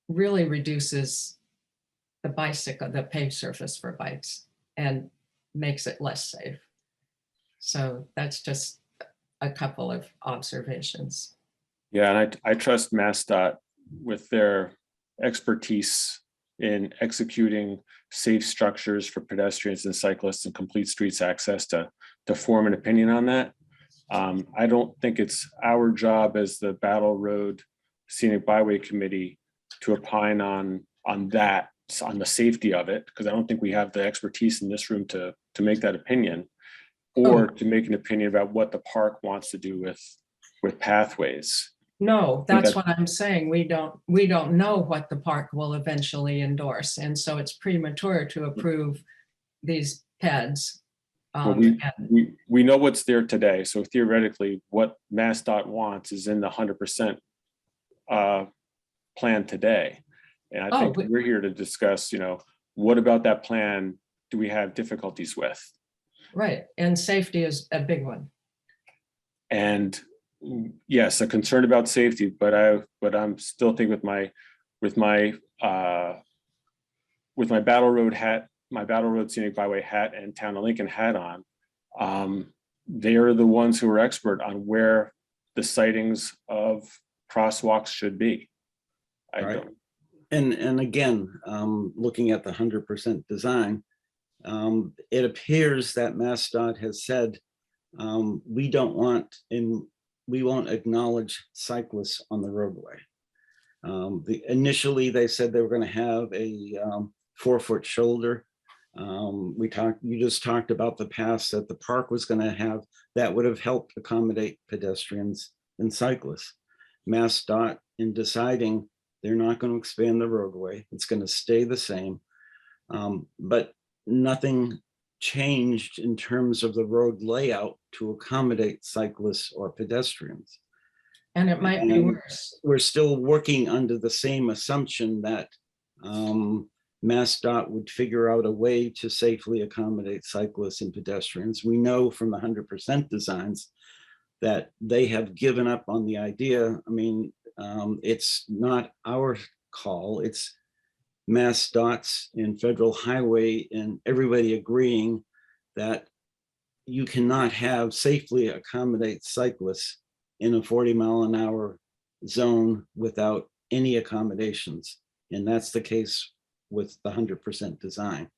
really reduces the paved surface for bikes and makes it less safe. So that's just a couple of observations. Yeah, and I trust MassDOT with their expertise in executing safe structures for pedestrians and cyclists and complete streets access to form an opinion on that. I don't think it's our job as the Battle Road Scenic Byway Committee to opine on that, on the safety of it, because I don't think we have the expertise in this room to make that opinion, or to make an opinion about what the park wants to do with pathways. No, that's what I'm saying. We don't know what the park will eventually endorse. And so it's premature to approve these PEDs. Well, we know what's there today. So theoretically, what MassDOT wants is in the 100% plan today. And I think we're here to discuss, what about that plan do we have difficulties with? Right. And safety is a big one. And yes, a concern about safety, but I'm still thinking with my Battle Road hat, my Battle Road Scenic Byway hat and Town of Lincoln hat on, they are the ones who are expert on where the sightings of crosswalks should be. I don't. And again, looking at the 100% design, it appears that MassDOT has said, we don't want, and we won't acknowledge cyclists on the roadway. Initially, they said they were going to have a 4-foot shoulder. You just talked about the pass that the park was going to have that would have helped accommodate pedestrians and cyclists. MassDOT, in deciding they're not going to expand the roadway, it's going to stay the same, but nothing changed in terms of the road layout to accommodate cyclists or pedestrians. And it might be worse. We're still working under the same assumption that MassDOT would figure out a way to safely accommodate cyclists and pedestrians. We know from the 100% designs that they have given up on the idea. I mean, it's not our call, it's MassDOT's and Federal Highway and everybody agreeing that you cannot have safely accommodate cyclists in a 40-mile-an-hour zone without any accommodations. And that's the case with the 100% design.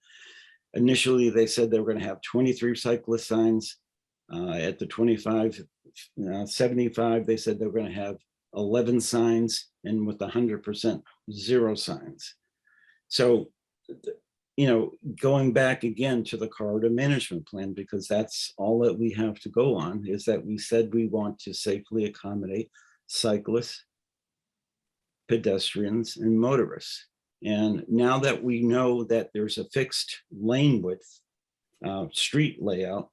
Initially, they said they were going to have 23 cyclist signs. At the 75, they said they were going to have 11 signs, and with the 100%, 0 signs. So, you know, going back again to the corridor management plan, because that's all that we have to go on, is that we said we want to safely accommodate cyclists, pedestrians, and motorists. And now that we know that there's a fixed lane width, street layout,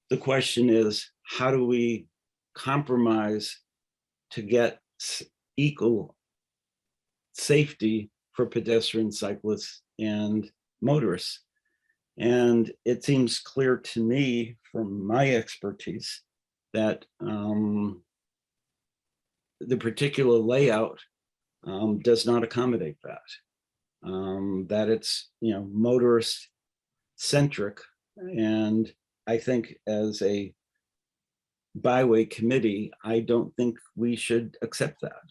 the question is, how do we compromise to get equal safety for pedestrians, cyclists, and motorists? And it seems clear to me from my expertise that the particular layout does not accommodate that. That it's, you know, motorist centric. And I think as a byway committee, I don't think we should accept that.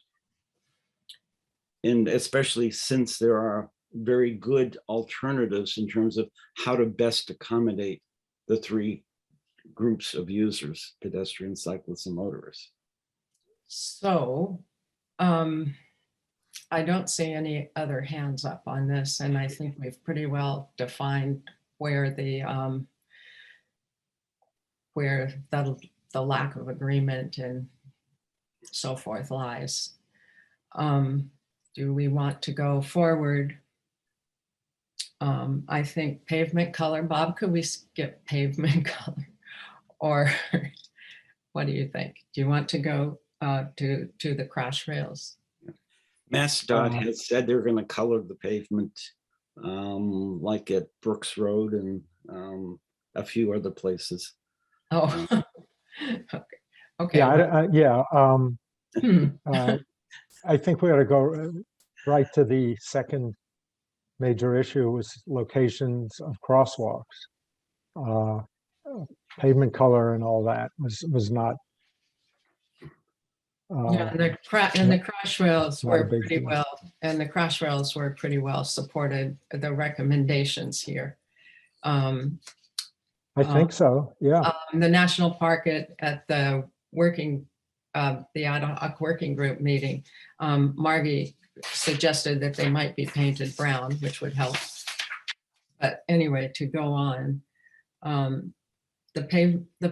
And especially since there are very good alternatives in terms of how to best accommodate the 3 groups of users: pedestrians, cyclists, and motorists. So I don't see any other hands up on this, and I think we've pretty well defined where the lack of agreement and so forth lies. Do we want to go forward? I think pavement color. Bob, could we skip pavement color? Or what do you think? Do you want to go to the crash rails? MassDOT has said they're going to color the pavement like at Brooks Road and a few other places. Oh, okay. Okay. Yeah, I think we ought to go right to the second major issue, was locations of crosswalks. Pavement color and all that was not. Yeah, and the crash rails not a were big pretty deal. well, and the crash rails were pretty well supported, the recommendations here. I think so, yeah. The national park at the ad hoc working group meeting, Margie suggested that they might be painted brown, which would help. But anyway, to go on, the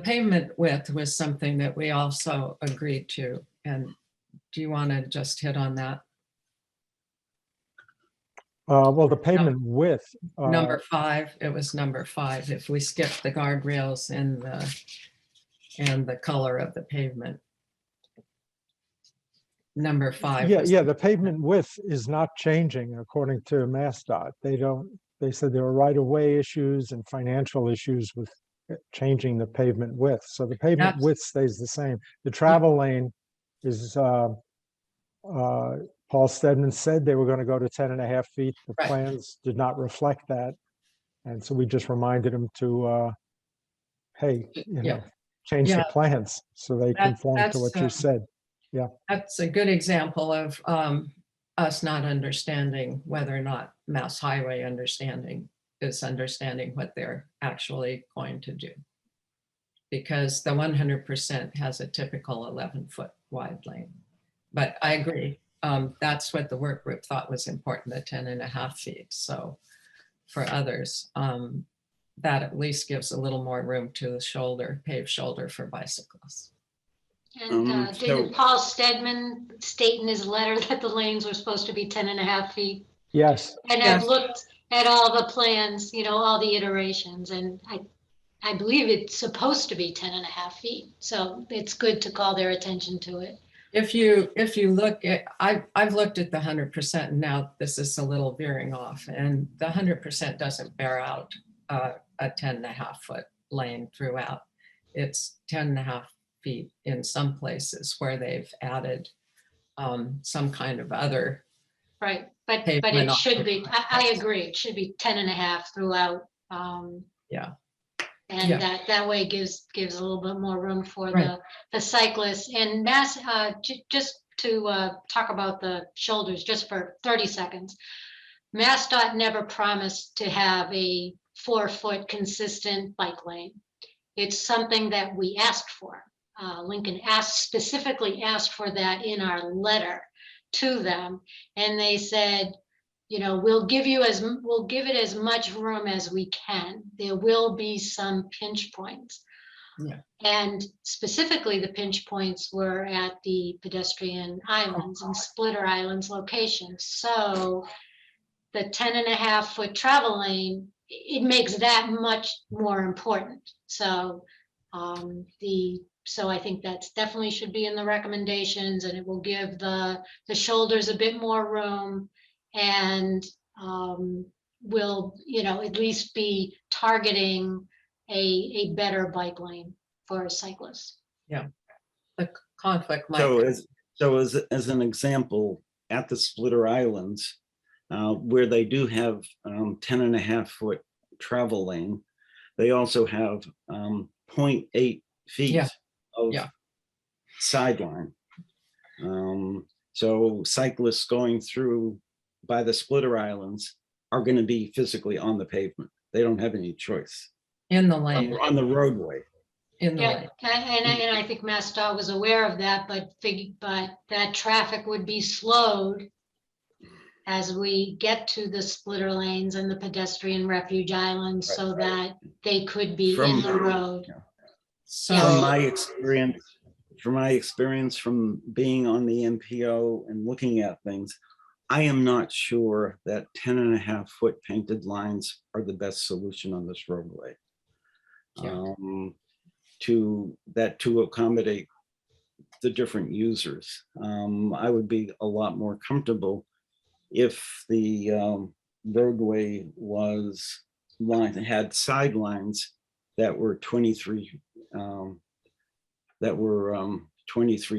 pavement width was something that we also agreed to. And do you want to just hit on that? Well, the pavement width. Number 5, it was number 5. If we skip the guardrails and the color of the pavement. Number 5. Yeah, the pavement width is not changing according to MassDOT. They said there are right-of-way issues and financial issues with changing the pavement width. So the pavement width stays the same. The travel lane is, Paul Stedman said they were going to go to 10.5 feet. The plans did not reflect that. And so we just reminded them to, hey, change the plans so they conform to what you said. Yeah. That's a good example of us not understanding whether or not Mass Highway is understanding what they're actually going to do. Because the 100% has a typical 11-foot wide lane. But I agree, that's what the work group thought was important, the 10.5 feet. So for others, that at least gives a little more room to the shoulder, paved shoulder for bicyclists. And So- didn't Paul Stedman state in his letter that the lanes were supposed to be 10.5 feet? Yes, And Yes. I've looked at all the plans, all the iterations, and I believe it's supposed to be 10.5 feet. So it's good to call their attention to it. If you look at, I've looked at the 100%, and now this is a little veering off, and the 100% doesn't bear out a 10.5-foot lane throughout. It's 10.5 feet in some places where they've added some kind of other. Right, but Pavement it off should the be, I agree, it should be 10.5 throughout. Yeah. And Yeah. that way gives a little bit more room for Right. the cyclists. And just to talk about the shoulders, just for 30 seconds. MassDOT never promised to have a 4-foot consistent bike lane. It's something that we asked for. Lincoln specifically asked for that in our letter to them, and they said, we'll give it as much room as we can. There will be some pinch points. Yeah. And specifically the pinch points were at the pedestrian islands and splitter islands locations. So the 10.5-foot travel lane, it makes that much more important. So so I think that's definitely should be in the recommendations, and it will give the shoulders a bit more room, and will at least be targeting a better bike lane for cyclists. Yeah, the conflict might. So as an example, at the Splitter Islands, where they do have 10.5-foot travel lane, they also have 0.8 feet Yeah. of Yeah. sideline. So cyclists going through by the Splitter Islands are going to be physically on the pavement. They don't have any choice. In the lane. On the roadway. In the Yeah, lane. and I think MassDOT was aware of that, but that traffic would be slowed as we get to the splitter lanes and the pedestrian refuge islands, so that they could be in the road. So From my experience from being on the MPO and looking at things, I am not sure that 10.5-foot painted lines are the best solution on this roadway. Yeah. To accommodate the different users. I would be a lot more comfortable if the roadway had sidelines that were 23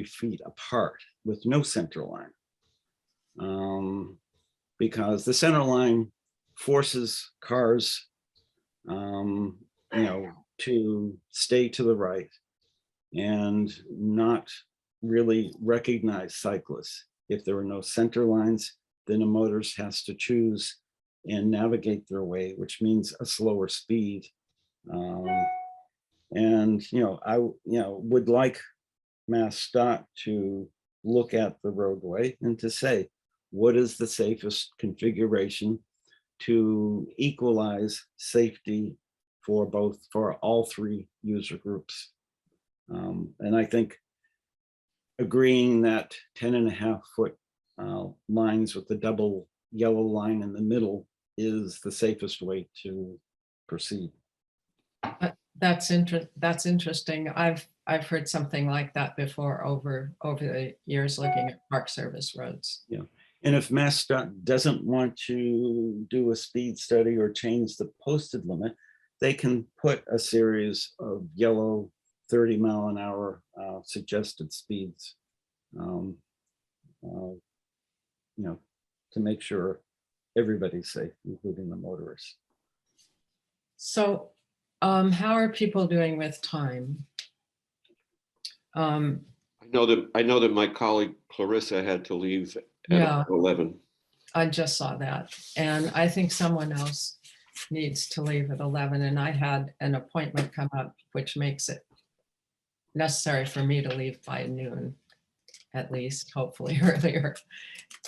feet apart with no center line. Because the center line forces cars to stay to the right and not really recognize cyclists. If there are no center lines, then a motorist has to choose and navigate their way, which means a slower speed. And I would like MassDOT to look at the roadway and to say, what is the safest configuration to equalize safety for all three user groups? And I think agreeing that 10.5-foot lines with the double yellow line in the middle is the safest way to proceed. that's interesting. I've heard something like that before over the years looking at Park Service roads. Yeah. And if MassDOT doesn't want to do a speed study or change the posted limit, they can put a series of yellow 30-mile-an-hour suggested speeds, to make sure everybody's safe, including the motorists. So how are people doing with time? I know that my colleague Clarissa had to leave Yeah, 11. I just saw that. And I think someone else needs to leave at 11. And I had an appointment come up, which makes it necessary for me to leave by noon, at least, hopefully earlier.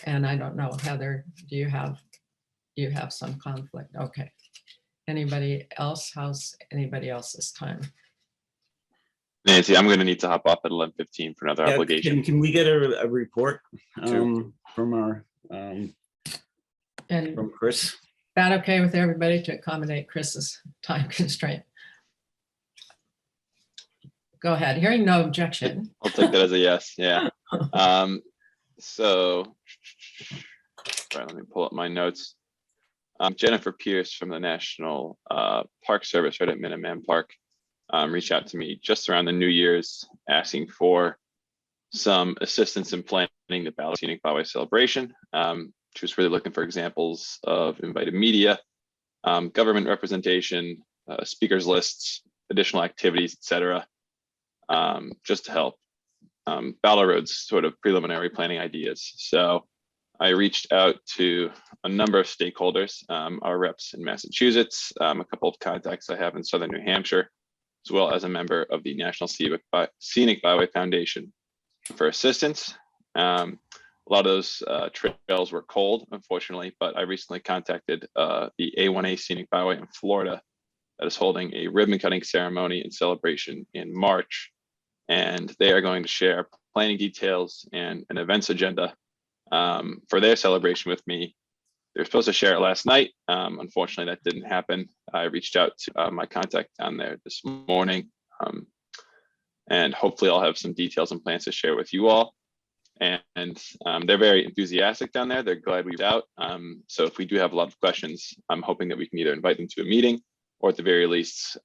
And I don't know, Heather, do you have some conflict? Okay. Anybody else? How's anybody else's time? Nancy, I'm going to need to hop off at 11:15 for another Yeah, obligation. Can we get a report Sure. from our, And from Chris? that okay with everybody to accommodate Chris's time constraint? Go ahead. Hearing no objection. I'll take that as a yes. Yeah. So, sorry, let me pull up my notes. Jennifer Pierce from the National Park Service right at Minuteman Park reached out to me just around the New Year's asking for some assistance in planning the Scenic Byway celebration. She was really looking for examples of invited media, government representation, speakers lists, additional activities, etc. Just to help Ballard Road's sort of preliminary planning ideas. So I reached out to a number of stakeholders, our reps in Massachusetts, a couple of contacts I have in Southern New Hampshire, as well as a member of the National Scenic Byway Foundation for assistance. A lot of those trails were cold, unfortunately, but I recently contacted the A1A Scenic Byway in Florida that is holding a ribbon cutting ceremony and celebration in March. And they are going to share planning details and an events agenda for their celebration with me. They were supposed to share it last night. Unfortunately, that didn't happen. I reached out to my contact down there this morning, and hopefully I'll have some details and plans to share with you all. And they're very enthusiastic down there. They're glad we were out. So if we do have a lot of questions, I'm hoping that we can either invite them to a meeting or at the very least,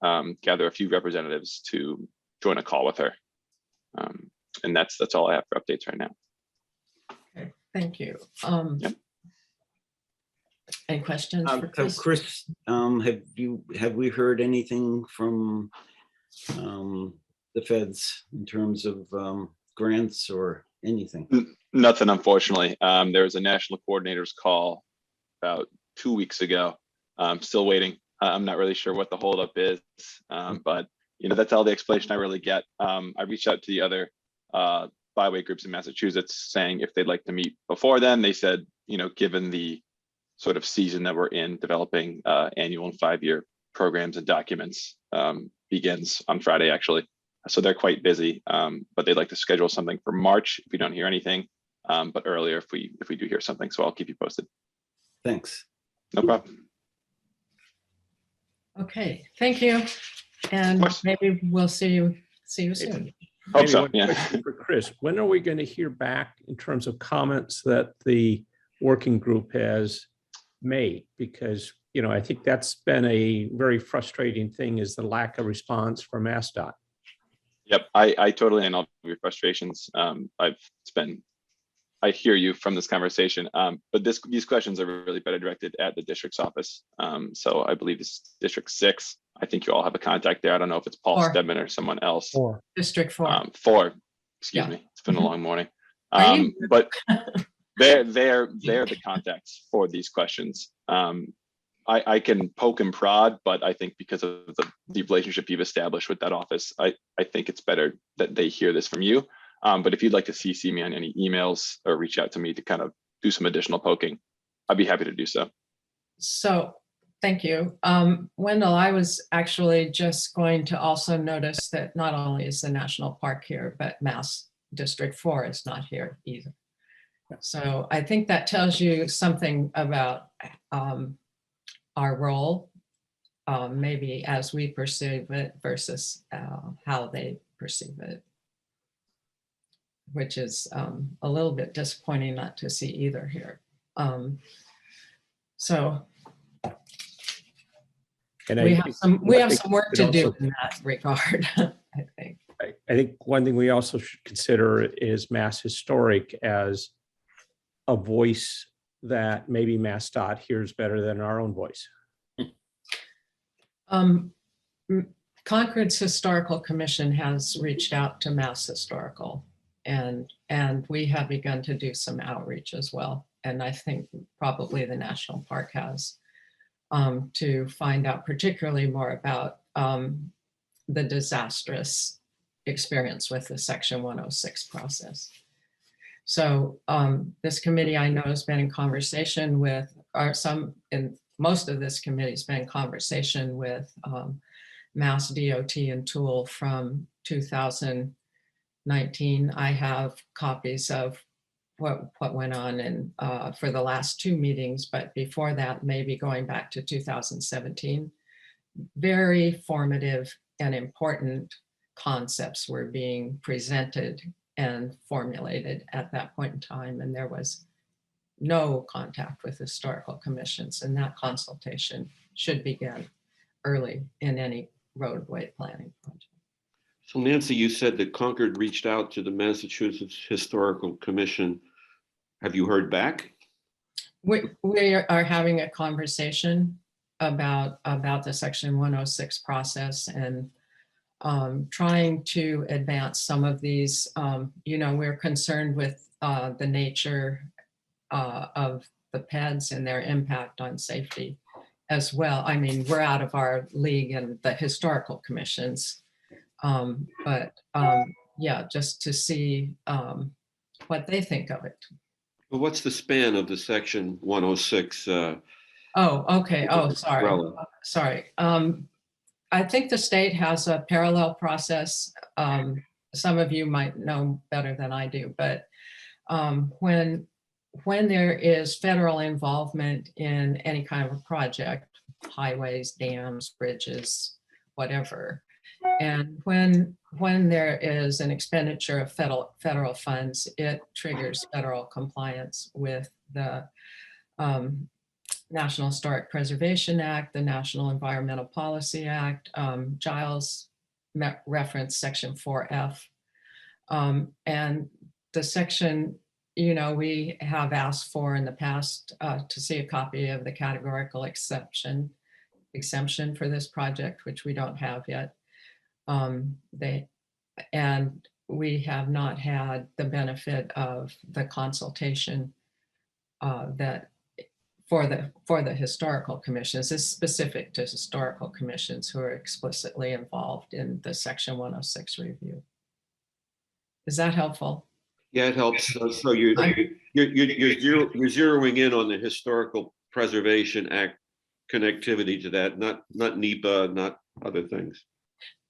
gather a few representatives to join a call with her. And that's all I have for updates right now. Okay, thank you. Yep. Any questions for So Chris? Chris, have we heard anything from the feds in terms of grants or anything? Nothing, unfortunately. There was a national coordinators call about 2 weeks ago. I'm still waiting. I'm not really sure what the holdup is, but that's all the explanation I really get. I reached out to the other byway groups in Massachusetts saying if they'd like to meet before then. They said, given the sort of season that we're in, developing annual and 5-year programs and documents begins on Friday, actually. So they're quite busy, but they'd like to schedule something for March if we don't hear anything, but earlier if we do hear something. So I'll keep you posted. Thanks. No problem. Okay, thank you. And maybe we'll see you soon. Hope Maybe so, one yeah. question for Chris, when are we going to hear back in terms of comments that the working group has made? Because, I think that's been a very frustrating thing, is the lack of response from MassDOT. Yep, I totally know your frustrations. I hear you from this conversation, but these questions are really better directed at the district's office. So I believe it's District 6. I think you all have a contact there. I don't know if it's Paul 4. Stedman or someone else. 4. District 4. 4, excuse Yeah. me. It's been a long morning. Are you- But they're the contacts for these questions. I can poke and prod, but I think because of the deep relationship you've established with that office, I think it's better that they hear this from you. But if you'd like to CC me on any emails or reach out to me to kind of do some additional poking, I'd be happy to do so. So, thank you. Wendell, I was actually just going to also notice that not only is the national park here, but Mass District 4 is not here either. So I think that tells you something about our role, maybe as we perceive it versus how they perceive it, which is a little bit disappointing not to see either here. So And we I have think some work it to do also- in that regard, I think. I think one thing we also should consider is Mass Historic as a voice that maybe MassDOT hears better than our own voice. Concord's Historical Commission has reached out to Mass Historical, And we have begun to do some outreach as well. And I think probably the National Park has, to find out particularly more about the disastrous experience with the Section 106 process. So this committee, I know, has been in conversation with, most of this committee has been in conversation with Mass DOT and Tool from 2019. I have copies of what went on in, for the last two meetings, but before that, maybe going back to 2017. Very formative and important concepts were being presented and formulated at that point in time, and there was no contact with historical commissions, and that consultation should begin early in any roadway planning project. So Nancy, you said that Concord reached out to the Massachusetts Historical Commission. Have you heard back? We are having a conversation about the Section 106 process and trying to advance some of these. We're concerned with the nature of the PEDs and their impact on safety as well. I mean, we're out of our league and the historical commissions, but yeah, just to see what they think of it. Well, what's the span of the Section 106? Oh, okay. Oh, sorry. umbrella? Sorry. I think the state has a parallel process. Some of you might know better than I do, but when there is federal involvement in any kind of a project, highways, dams, bridges, whatever, and when there is an expenditure of federal funds, it triggers federal compliance with the National Historic Preservation Act, the National Environmental Policy Act, Giles referenced Section 4F. And the section, we have asked for in the past to see a copy of the categorical exemption for this project, which we don't have yet. And we have not had the benefit of the consultation that for the historical commissions. Is specific to historical commissions who are explicitly involved in the Section 106 review. Is that helpful? Yeah, it helps. So you're zeroing in on the Historical Preservation Act connectivity to that, not NEPA, not other things.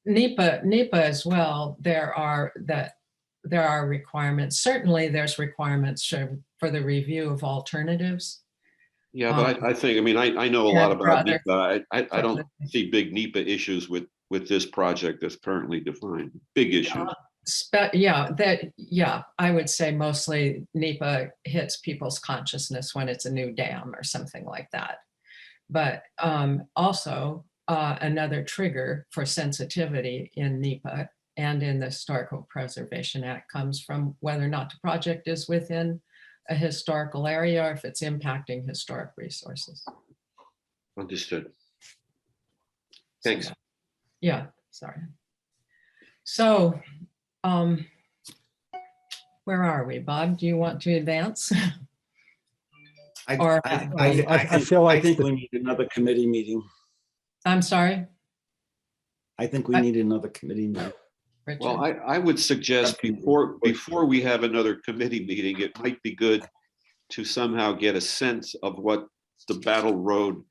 NEPA as well. There are requirements. Certainly, there's requirements for the review of alternatives. Yeah, but I think, I know a lot about NEPA. I don't see big NEPA issues with this project that's currently defined. Big issues. I would say mostly NEPA hits people's consciousness when it's a new dam or something like that. But also another trigger for sensitivity in NEPA and in the Historical Preservation Act comes from whether or not the project is within a historical area or if it's impacting historic resources. Understood. Thanks. So, yeah, sorry. So, where are we, Bob? Do you want to advance? I feel like think we need another committee meeting. I'm sorry? I think we need another committee meeting. Richard? Well, I would suggest before we have another committee meeting, it might be good to somehow get a sense of what the Battle Road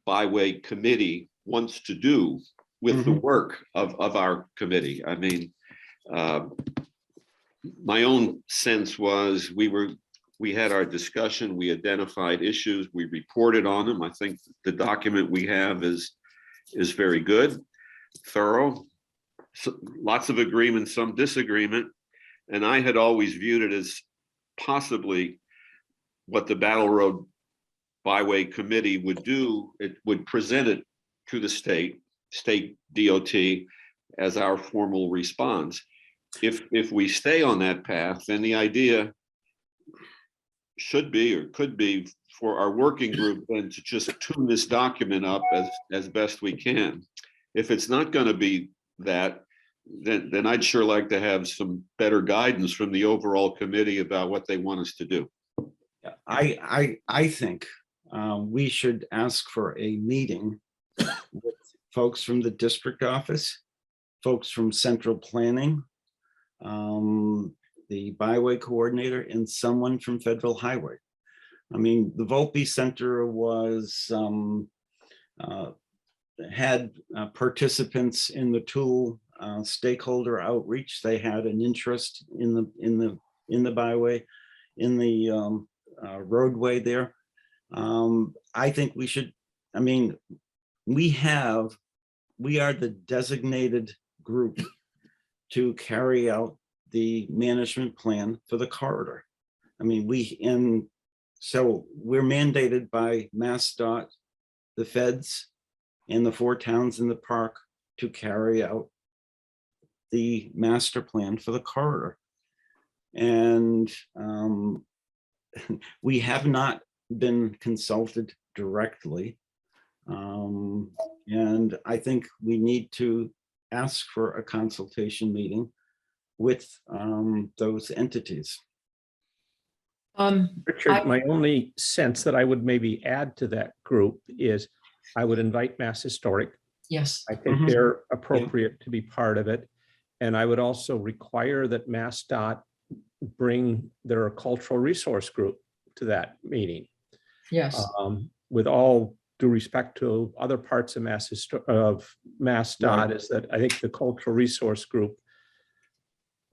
Byway Committee wants to do with the work of our committee. I mean, my own sense was we had our discussion, we identified issues, we reported on them. I think the document we have is very good, thorough, so lots of agreement, some disagreement. And I had always viewed it as possibly what the Battle Road Byway Committee would do. It would present it to the state DOT as our formal response. If we stay on that path, then the idea should be or could be for our working group then to just tune this document up as best we can. If it's not going to be that, then I'd sure like to have some better guidance from the overall committee about what they want us to do. I think we should ask for a meeting with folks from the district office, folks from central planning, the Byway Coordinator, and someone from Federal Highway. I mean, the Volpe Center was had participants in the tool stakeholder outreach. They had an interest in the byway, in the roadway there. I think we should, I mean, we are the designated group to carry out the management plan for the corridor. I mean, so we're mandated by MassDOT, the feds, and the 4 towns in the park to carry out the master plan for the corridor. And we have not been consulted directly. And I think we need to ask for a consultation meeting with those entities. Richard, my only sense that I would maybe add to that group is I would invite Mass Historic. Yes. I think they're appropriate to be part of it. And I would also require that MassDOT bring their cultural resource group to that meeting. Yes. With all due respect to other parts of MassDOT, Right. is that I think the cultural resource group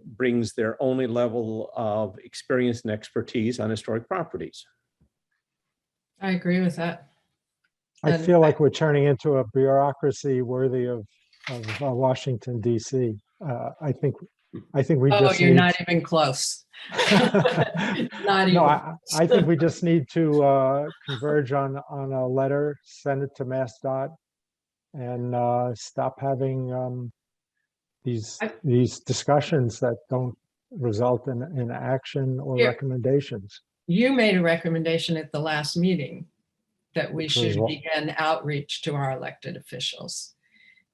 brings their only level of experience and expertise on historic properties. I agree with that. I And feel like we're turning into a bureaucracy worthy of Washington, DC. I think we Oh, just you're need. not even close. Not even. No, I think we just need to converge on a letter, send it to MassDOT, and stop having these discussions that don't result in action or Here. recommendations. You made a recommendation at the last meeting that we Which should was what? begin outreach to our elected officials.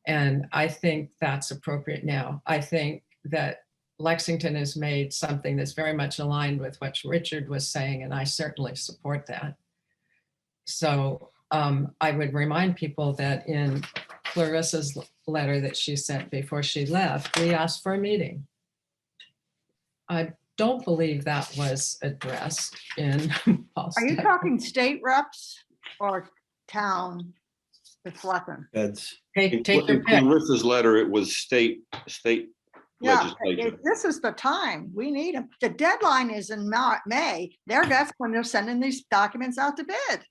And I think that's appropriate now. I think that Lexington has made something that's very much aligned with what Richard was saying, and I certainly support that. So I would remind people that in Clarissa's letter that she sent before she left, we asked for a meeting. I don't believe that was addressed in Paul's. Are you talking state reps or town reflecting? Feds. Take your In pick. Clarissa's letter, it was state Yeah, legislature. this is the time. We need them. The deadline is in May. That's when they're sending these documents out to bid.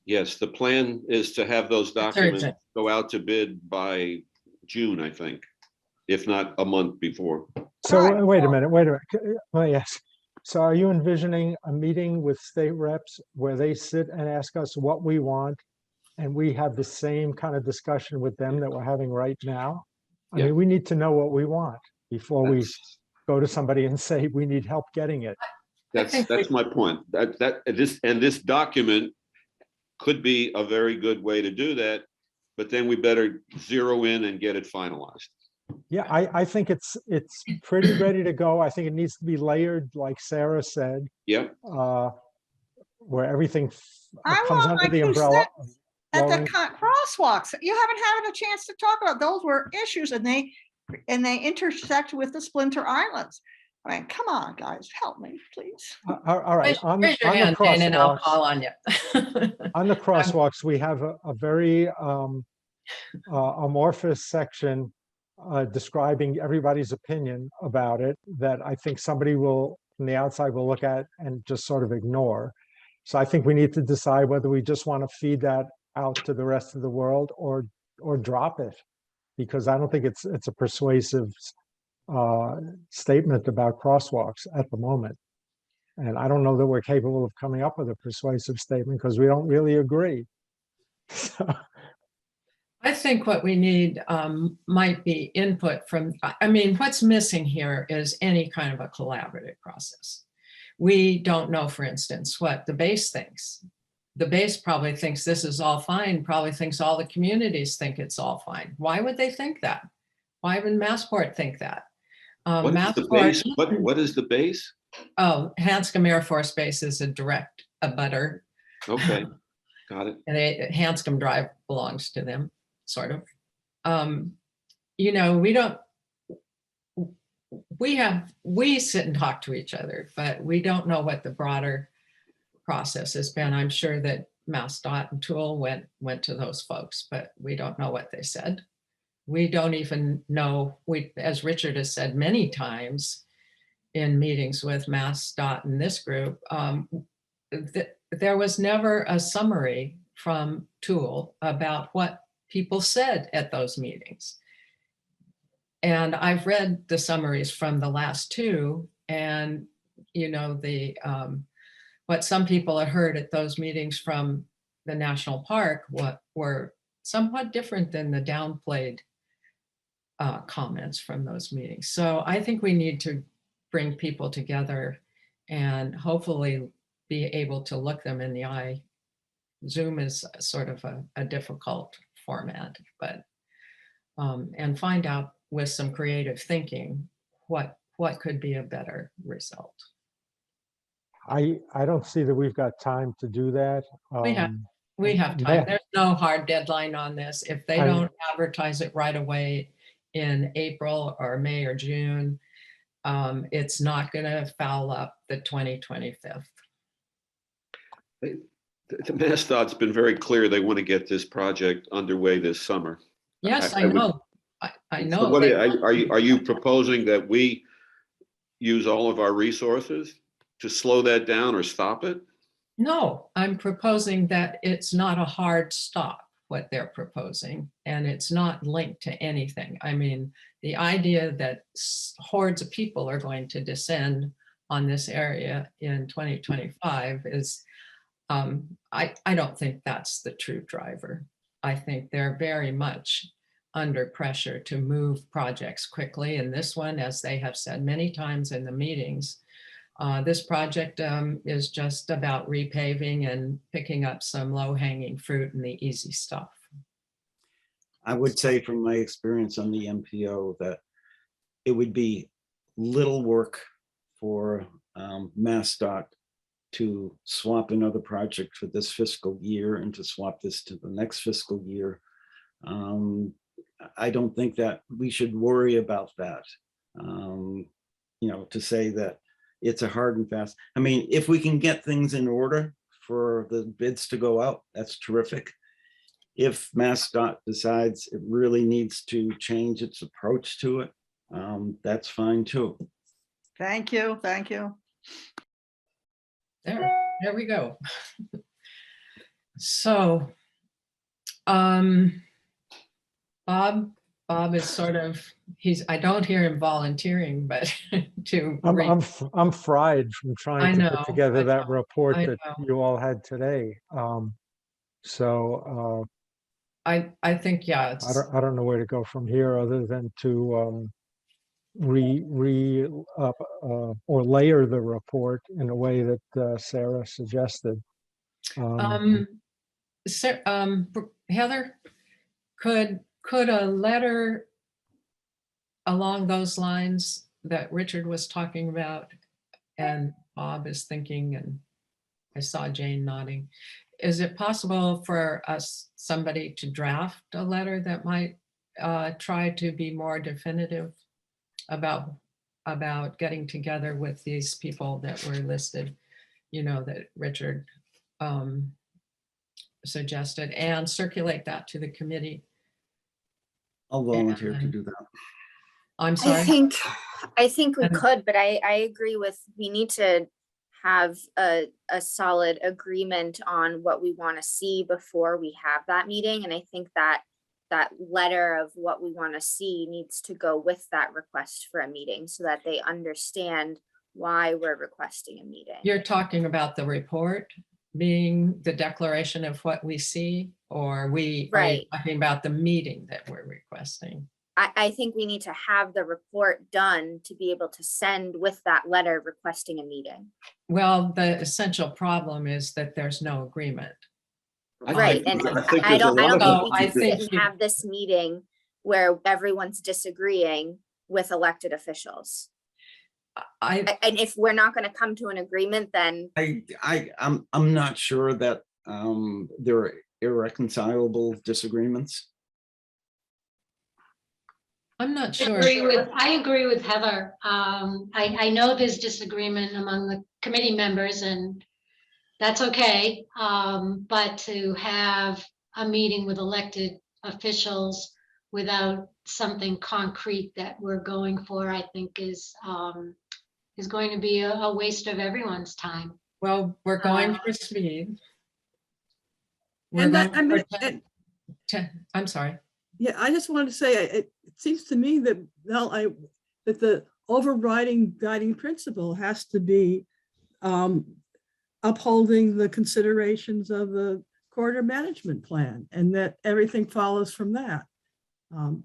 Yes, the plan is to have those documents urgent. go out to bid by June, I think, if not a month before. So Right. wait a minute. Let me ask. So are you envisioning a meeting with state reps where they sit and ask us what we want, and we have the same kind of discussion with them that we're having right now? I Yeah. mean, we need to know what we want before we That's- go to somebody and say we need help getting it. That's my point. This document could be a very good way to do that, but then we better zero in and get it finalized. Yeah, I think it's pretty ready to go. I think it needs to be layered, like Sarah said, Yep. where everything I comes want under like the you umbrella. At the lowering- crosswalks, you haven't had a chance to talk about, those were issues and they intersect with the splinter islands. I mean, come on, guys, help me, please. All right, on Raise your the hand, Dane, and I'll crosswalks, call on you. on the crosswalks, we have a very amorphous section describing everybody's opinion about it that I think somebody will, from the outside, will look at and just sort of ignore. So I think we need to decide whether we just want to feed that out to the rest of the world or drop it, because I don't think it's a persuasive statement about crosswalks at the moment. And I don't know that we're capable of coming up with a persuasive statement because we don't really agree. I think what we need might be input from, I mean, what's missing here is any kind of a collaborative process. We don't know, for instance, what the base thinks. The base probably thinks this is all fine, probably thinks all the communities think it's all fine. Why would they think that? Why would Massport think that? What is the Massport- base? What is the base? Oh, Hanscom Air Force Base is a direct abutter. Okay, got it. And Hanscom Drive belongs to them, sort of. You know, we sit and talk to each other, but we don't know what the broader process has been. I'm sure that MassDOT and Tool went to those folks, but we don't know what they said. We don't even know, as Richard has said many times in meetings with MassDOT and this group, there was never a summary from Tool about what people said at those meetings. And I've read the summaries from the last two, and you know, what some people had heard at those meetings from the national park were somewhat different than the downplayed comments from those meetings. So I think we need to bring people together and hopefully be able to look them in the eye. Zoom is sort of a difficult format, but and find out with some creative thinking what could be a better result. I don't see that we've got time to do that. We have time. There's no hard deadline on this. If they don't advertise it right away in April or May or June, it's not going to foul up the 2025. The MassDOT's been very clear they want to get this project underway this summer. Yes, I know. I know. So what are you proposing that we use all of our resources to slow that down or stop it? No, I'm proposing that it's not a hard stop, what they're proposing, and it's not linked to anything. I mean, the idea that hordes of people are going to descend on this area in 2025 is, I don't think that's the true driver. I think they're very much under pressure to move projects quickly. And this one, as they have said many times in the meetings, this project is just about repaving and picking up some low-hanging fruit and the easy stuff. I would say from my experience on the MPO that it would be little work for MassDOT to swap another project for this fiscal year and to swap this to the next fiscal year. I don't think that we should worry about that. You know, to say that it's a hard and fast. I mean, if we can get things in order for the bids to go out, that's terrific. If MassDOT decides it really needs to change its approach to it, that's fine too. Thank you. Thank you. There we go. So, Bob is sort of, I don't hear him volunteering, but I'm fried from trying to put together that report that you all had today. I think, yeah, I don't know where to go from here other than to or layer the report in a way that Sarah suggested. Heather, could a letter along those lines that Richard was talking about and Bob is thinking, and I saw Jane nodding, is it possible for somebody to draft a letter that might try to be more definitive about getting together with these people that were listed, you know, that Richard suggested, and circulate that to the committee? I'll volunteer to do that. I'm sorry. I think we could, but I agree with, we need to have a solid agreement on what we want to see before we have that meeting. And I think that letter of what we want to see needs to go with that request for a meeting so that they understand why we're requesting a meeting. You're talking about the report being the declaration of what we see, or are you talking about the meeting that we're requesting? I think we need to have the report done to be able to send with that letter requesting a meeting. Well, the essential problem is that there's no agreement. Right, and I don't think we can sit and have this meeting where everyone's disagreeing with elected officials. And if we're not going to come to an agreement, then I'm not sure that there are irreconcilable disagreements. I'm not sure. I agree with Heather. I know there's disagreement among the committee members, and that's okay. But to have a meeting with elected officials without something concrete that we're going for, I think is going to be a waste of everyone's time. Well, we're going for speed. And that, I mean, I'm sorry. yeah, I just wanted to say, it seems to me that, well, that the overriding guiding principle has to be upholding the considerations of the corridor management plan, and that everything follows from that.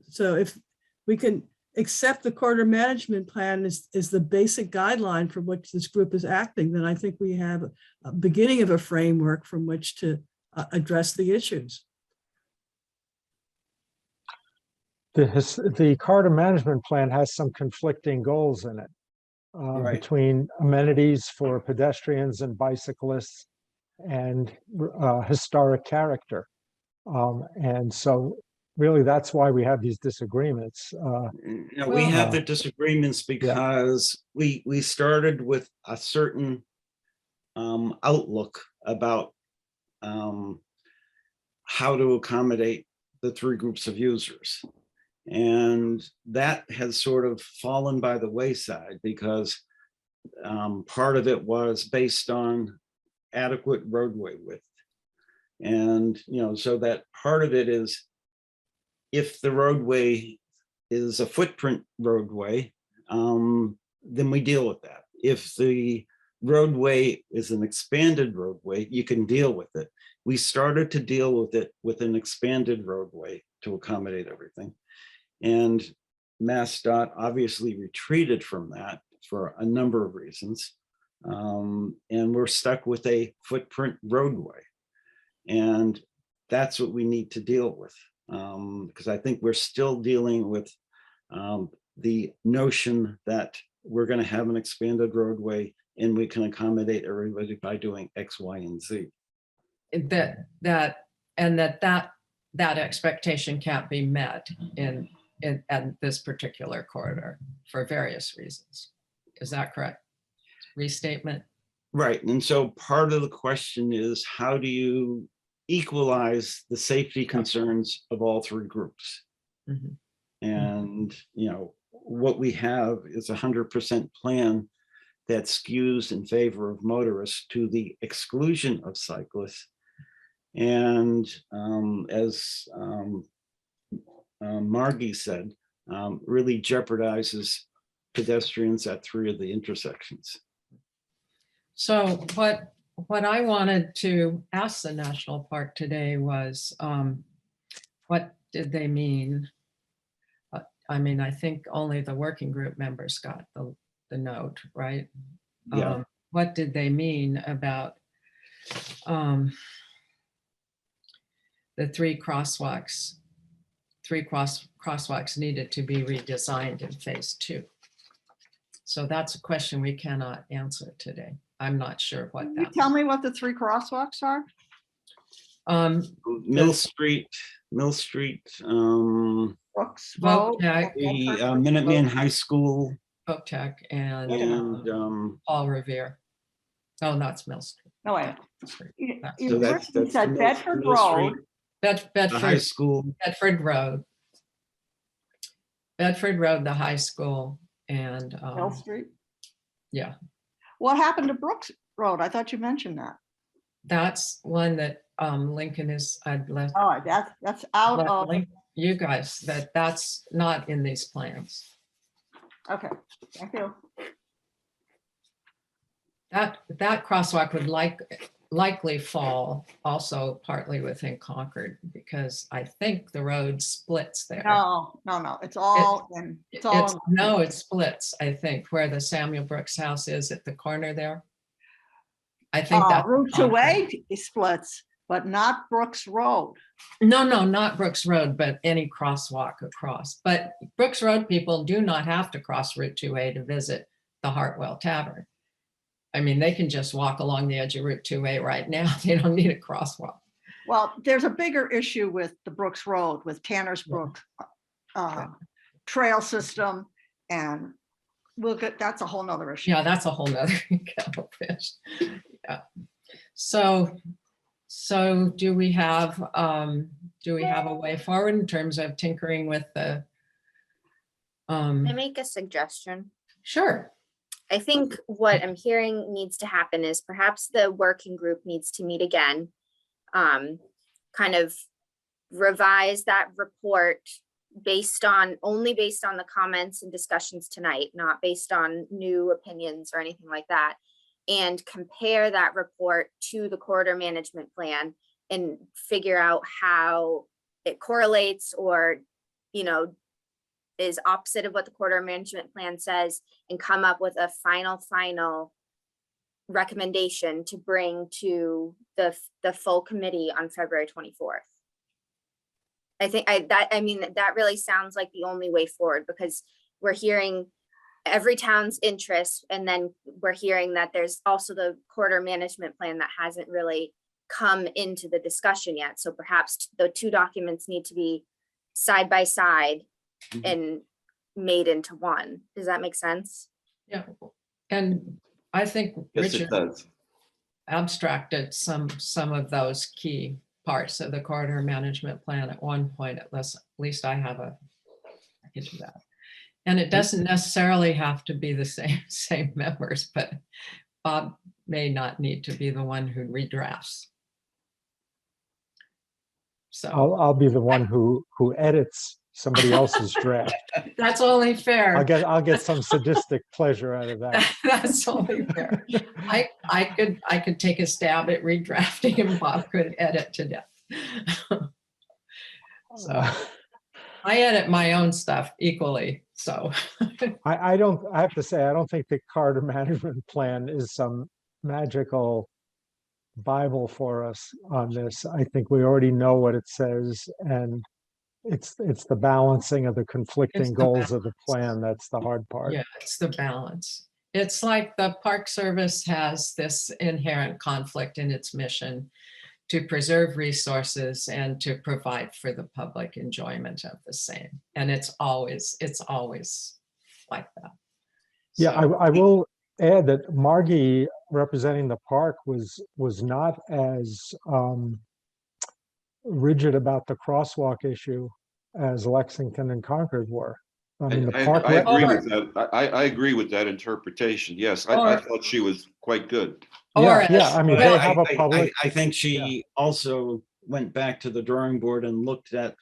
So if we can accept the corridor management plan is the basic guideline from which this group is acting, then I think we have a beginning of a framework from which to address the issues. The corridor management plan has some conflicting goals in it, Right. between amenities for pedestrians and bicyclists and historic character. And so really that's why we have these disagreements. We have the disagreements because we started with a certain outlook about how to accommodate the three groups of users. And that has sort of fallen by the wayside because part of it was based on adequate roadway width. And, so that part of it is, if the roadway is a footprint roadway, then we deal with that. If the roadway is an expanded roadway, you can deal with it. We started to deal with it with an expanded roadway to accommodate everything. And MassDOT obviously retreated from that for a number of reasons. And we're stuck with a footprint roadway. And that's what we need to deal with. Because I think we're still dealing with the notion that we're going to have an expanded roadway and we can accommodate everybody by doing X, Y, and Z. That expectation can't be met in this particular corridor for various reasons. Is that correct? Restatement? Right. And so part of the question is, how do you equalize the safety concerns of all three groups? Mm-hmm. And, what we have is 100% plan that skews in favor of motorists to the exclusion of cyclists. And as Margie said, really jeopardizes pedestrians at three of the intersections. So what I wanted to ask the national park today was, what did they mean? I mean, I think only the working group members got the note, right? Yeah. What did they mean about the three crosswalks? Three crosswalks needed to be redesigned in phase 2. So that's a question we cannot answer today. I'm not sure what Can that. you tell me what the three crosswalks are? Mill Street, Brooks Voc Road, Tech, the Minuteman High School, Voc Tech, and Paul Revere. Oh, that's Mill Street. No, wait. You so that's said the Bedford Mill Road. Street, the high Bedford, school. Bedford Road, the high school, and Mill Street. yeah, What happened to Brooks Road? I thought you mentioned that. that's one that Lincoln is. I'd left. All right, that's out of. You guys, that's not in these plans. Okay, thank you. That crosswalk would likely fall also partly within Concord, because I think the road splits there. No, it's all in. It splits, I think, where the Samuel Brooks house is at the corner there. I think that Route 2A splits. but not Brooks Road. No, not Brooks Road, but any crosswalk across. But Brooks Road people do not have to cross Route 2A to visit the Hartwell Tavern. I mean, they can just walk along the edge of Route 2A right now. They don't need a crosswalk. Well, there's a bigger issue with the Brooks Road, with Tanner's Brook trail system, and that's a whole nother issue. Yeah, that's a whole nother kettle of fish. Yeah. So do we have a way forward in terms of tinkering with the Can I make a suggestion? Sure. I think what I'm hearing needs to happen is perhaps the working group needs to meet again, kind of revise that report only based on the comments and discussions tonight, not based on new opinions or anything like that, and compare that report to the corridor management plan and figure out how it correlates or, is opposite of what the corridor management plan says, and come up with a final recommendation to bring to the full committee on February 24th. I think that really sounds like the only way forward, because we're hearing every town's interest, and then we're hearing that there's also the corridor management plan that hasn't really come into the discussion yet. So perhaps the two documents need to be side by side and made into one. Does that make sense? Yeah. And I think Yes, it Richard does. abstracted some of those key parts of the corridor management plan at one point. At least I can do that. And it doesn't necessarily have to be the same members, but Bob may not need to be the one who redrafts. So I'll be the one who edits somebody else's draft. that's only fair. I'll get some sadistic pleasure out of that. That's only fair. I could take a stab at redrafting, and Bob could edit to death. So I edit my own stuff equally. So I have to say, I don't think the corridor management plan is some magical Bible for us on this. I think we already know what it says, and it's the balancing of the conflicting goals of the plan that's the hard part. yeah, it's the balance. It's like the Park Service has this inherent conflict in its mission to preserve resources and to provide for the public enjoyment of the same. And it's always like that. Yeah, So, I will add that Margie, representing the park, was not as rigid about the crosswalk issue as Lexington and Concord were. I mean, the park. I agree with that. I agree with that interpretation. Yes, I thought she was quite good. Yeah, I mean, they have a public. I think she also went back to the drawing board and looked at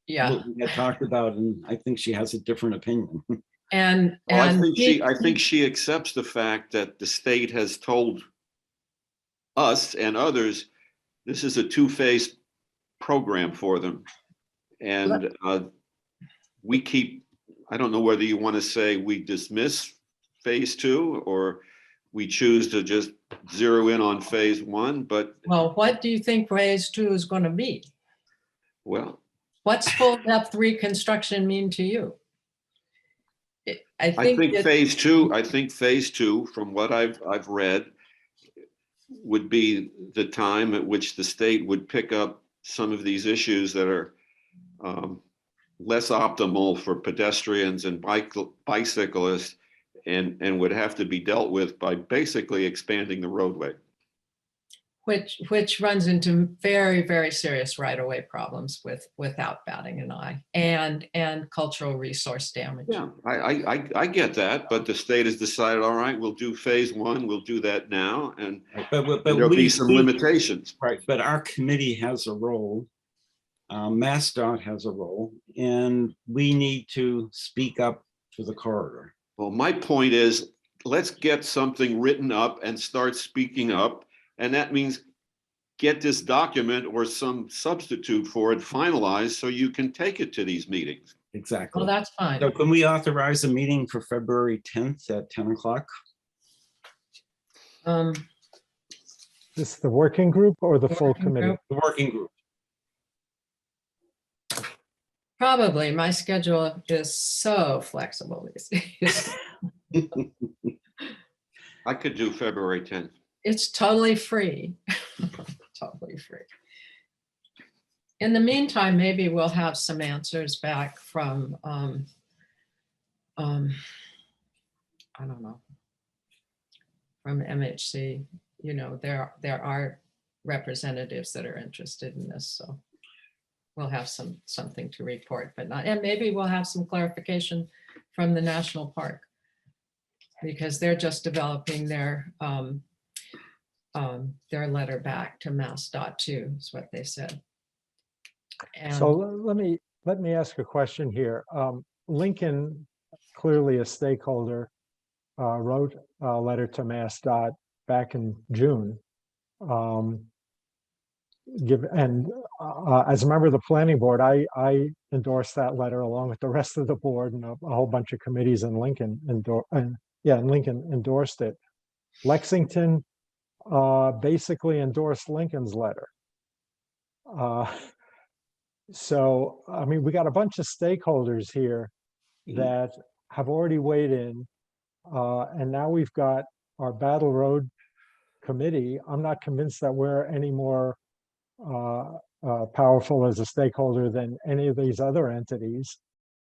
what we had talked about, and I think she has a different opinion. And I think she accepts the fact that the state has told us and others this is a two-phase program for them, and we keep. I don't know whether you want to say we dismiss phase 2 or we choose to just zero in on phase 1, but. Well, what do you think phase 2 is going to be? Well. What's full depth reconstruction mean to you? I think phase 2, from what I've read, would be the time at which the state would pick up some of these issues that are less optimal for pedestrians and bicyclists, and would have to be dealt with by basically expanding the roadway. Which runs into very, very serious right-of-way problems without batting an eye, and cultural resource damage. Yeah, I get that, but the state has decided, all right, we'll do phase 1, we'll do that now, and there'll be some limitations. Right, but our committee has a role. MassDOT has a role, and we need to speak up to the corridor. Well, my point is, let's get something written up and start speaking up. And that means get this document or some substitute for it finalized so you can take it to these meetings. Exactly. Well, that's fine. So can we authorize a meeting for February 10th at 10 o'clock? This the working group or the full Working committee? group? The working group. Probably. My schedule is so flexible these days. I could do February 10th. It's totally free. Totally free. In the meantime, maybe we'll have some answers back from, I don't know, from MHC. You know, there are representatives that are interested in this, so we'll have something to report, but not, and maybe we'll have some clarification from the national park, because they're just developing their letter back to MassDOT too, is what they said. And So let me ask a question here. Lincoln, clearly a stakeholder, wrote a letter to MassDOT back in June. As a member of the planning board, I endorsed that letter along with the rest of the board, and a whole bunch of committees in Lincoln Lincoln endorsed it. Lexington basically endorsed Lincoln's letter. So, I mean, we got a bunch of stakeholders here that have already weighed in, and now we've got our Battle Road committee. I'm not convinced that we're any more powerful as a stakeholder than any of these other entities,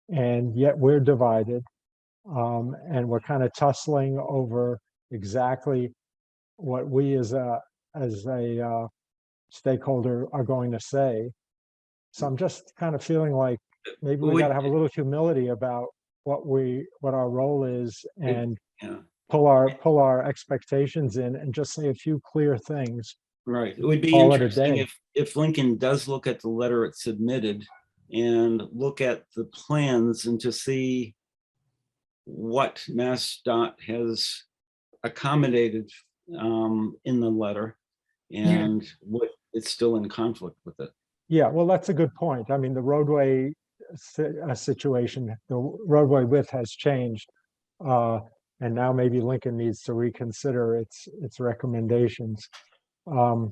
and yet we're divided, and we're kind of tussling over exactly what we as a stakeholder are going to say. So I'm just kind of feeling like maybe we got to have a little humility about what our role is, and pull our expectations in and just say a few clear things. Right. It would be Call it a interesting day. if Lincoln does look at the letter it submitted and look at the plans and to see what MassDOT has accommodated in the letter, and what it's still in conflict with it. Yeah, well, that's a good point. I mean, the roadway situation, the roadway width has changed. And now maybe Lincoln needs to reconsider its recommendations. I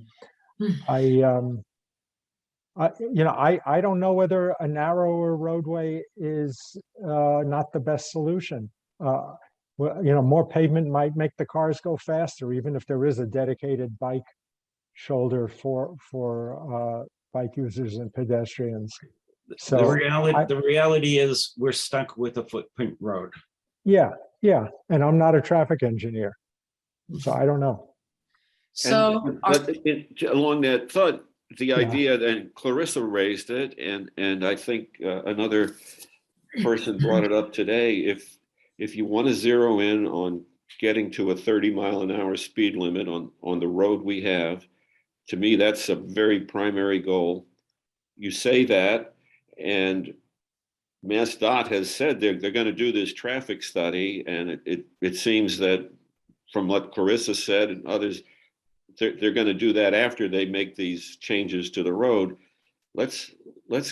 don't know whether a narrower roadway is not the best solution. More pavement might make the cars go faster, even if there is a dedicated bike shoulder for bike users and pedestrians. So the reality is we're stuck with a footprint road. Yeah, and I'm not a traffic engineer, so I don't know. so Along that thought, the idea that Clarissa raised it, and I think another person brought it up today. If you want to zero in on getting to a 30-mile-an-hour speed limit on the road we have, to me, that's a very primary goal. You say that, and MassDOT has said they're going to do this traffic study, and it seems that from what Clarissa said and others, they're going to do that after they make these changes to the road. Let's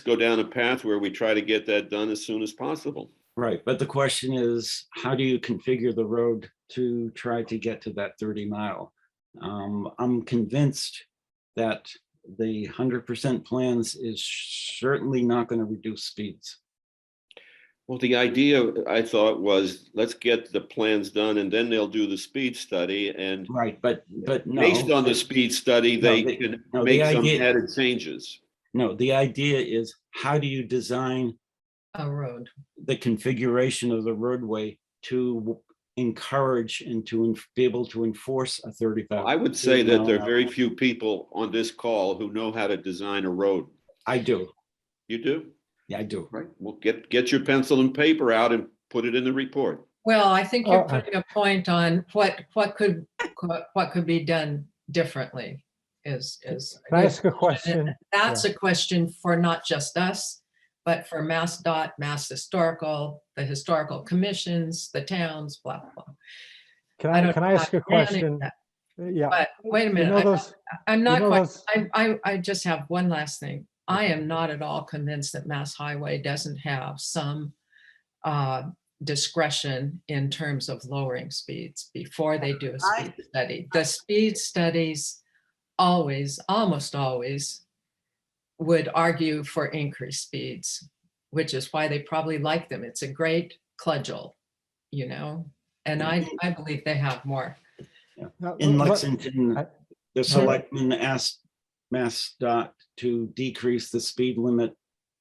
go down a path where we try to get that done as soon as possible. Right, but the question is, how do you configure the road to try to get to that 30 mile? I'm convinced that the 100% plans is certainly not going to reduce speeds. Well, the idea, I thought, was let's get the plans done and then they'll do the speed study, and right, but no, based on the speed study, they can make some added changes. No, the idea is, how do you design a road, the configuration of the roadway to encourage and to be able to enforce a 35. I would say that there are very few people on this call who know how to design a road. I do. You do? Yeah, I do. Right. Well, get your pencil and paper out and put it in the report. well, I think you're putting a point on what could be done differently. Can I ask a question? That's a question for not just us, but for MassDOT, Mass Historical, the historical commissions, the towns, blah, blah. Can I ask a question? Yeah. But wait a minute. I'm not quite, I just have one last thing. I am not at all convinced that Mass Highway doesn't have some discretion in terms of lowering speeds before they do a speed study. The speed studies always, almost always, would argue for increased speeds, which is why they probably like them. It's a great cudgel, you know, and I believe they have more. In Lexington, the selectmen asked MassDOT to decrease the speed limit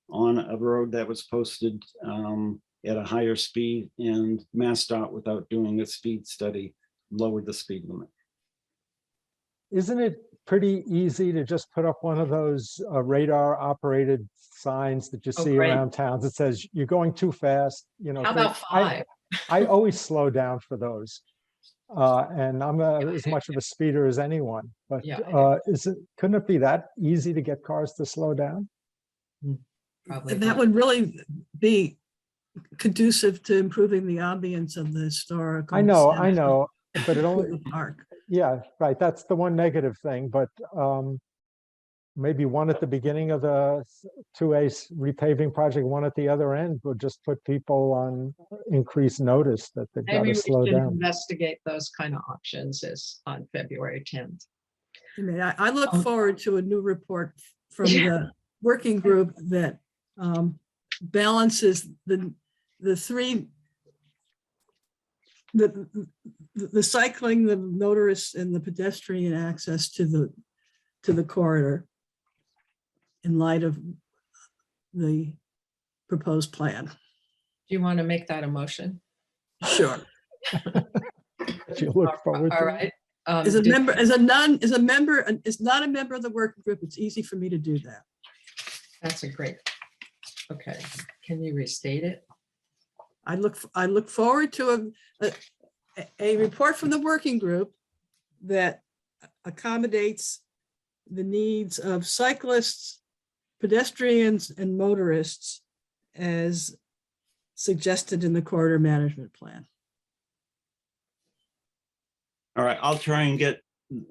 on a road that was posted at a higher speed, and MassDOT, without doing a speed study, lowered the speed limit. Isn't it pretty easy to just put up one of those radar operated signs that you see great. around towns that says you're going too fast, you know? How about 5? I always slow down for those. And I'm as much of a speeder as anyone, but Yeah. couldn't it be that easy to get cars to slow down? Probably That not. would really be conducive to improving the ambience of the historical. I know, center. but it only, The park. yeah, right. That's the one negative thing, but maybe one at the beginning of the 2A repaving project, one at the other end would just put people on increased notice that they've got Maybe to we slow should down. investigate those kind of options on February 10th. I mean, I look Um, forward to a new report from the working group that balances the three, the cycling, the motorists, and the pedestrian access to the corridor in light of the proposed plan. Do you want to make that a motion? Sure. You look forward All to it. right. As a member, as not a member of the working group, it's easy for me to do that. That's a great. Okay, can you restate it? I look forward to a report from the working group that accommodates the needs of cyclists, pedestrians, and motorists as suggested in the corridor management plan. All right, I'll try and get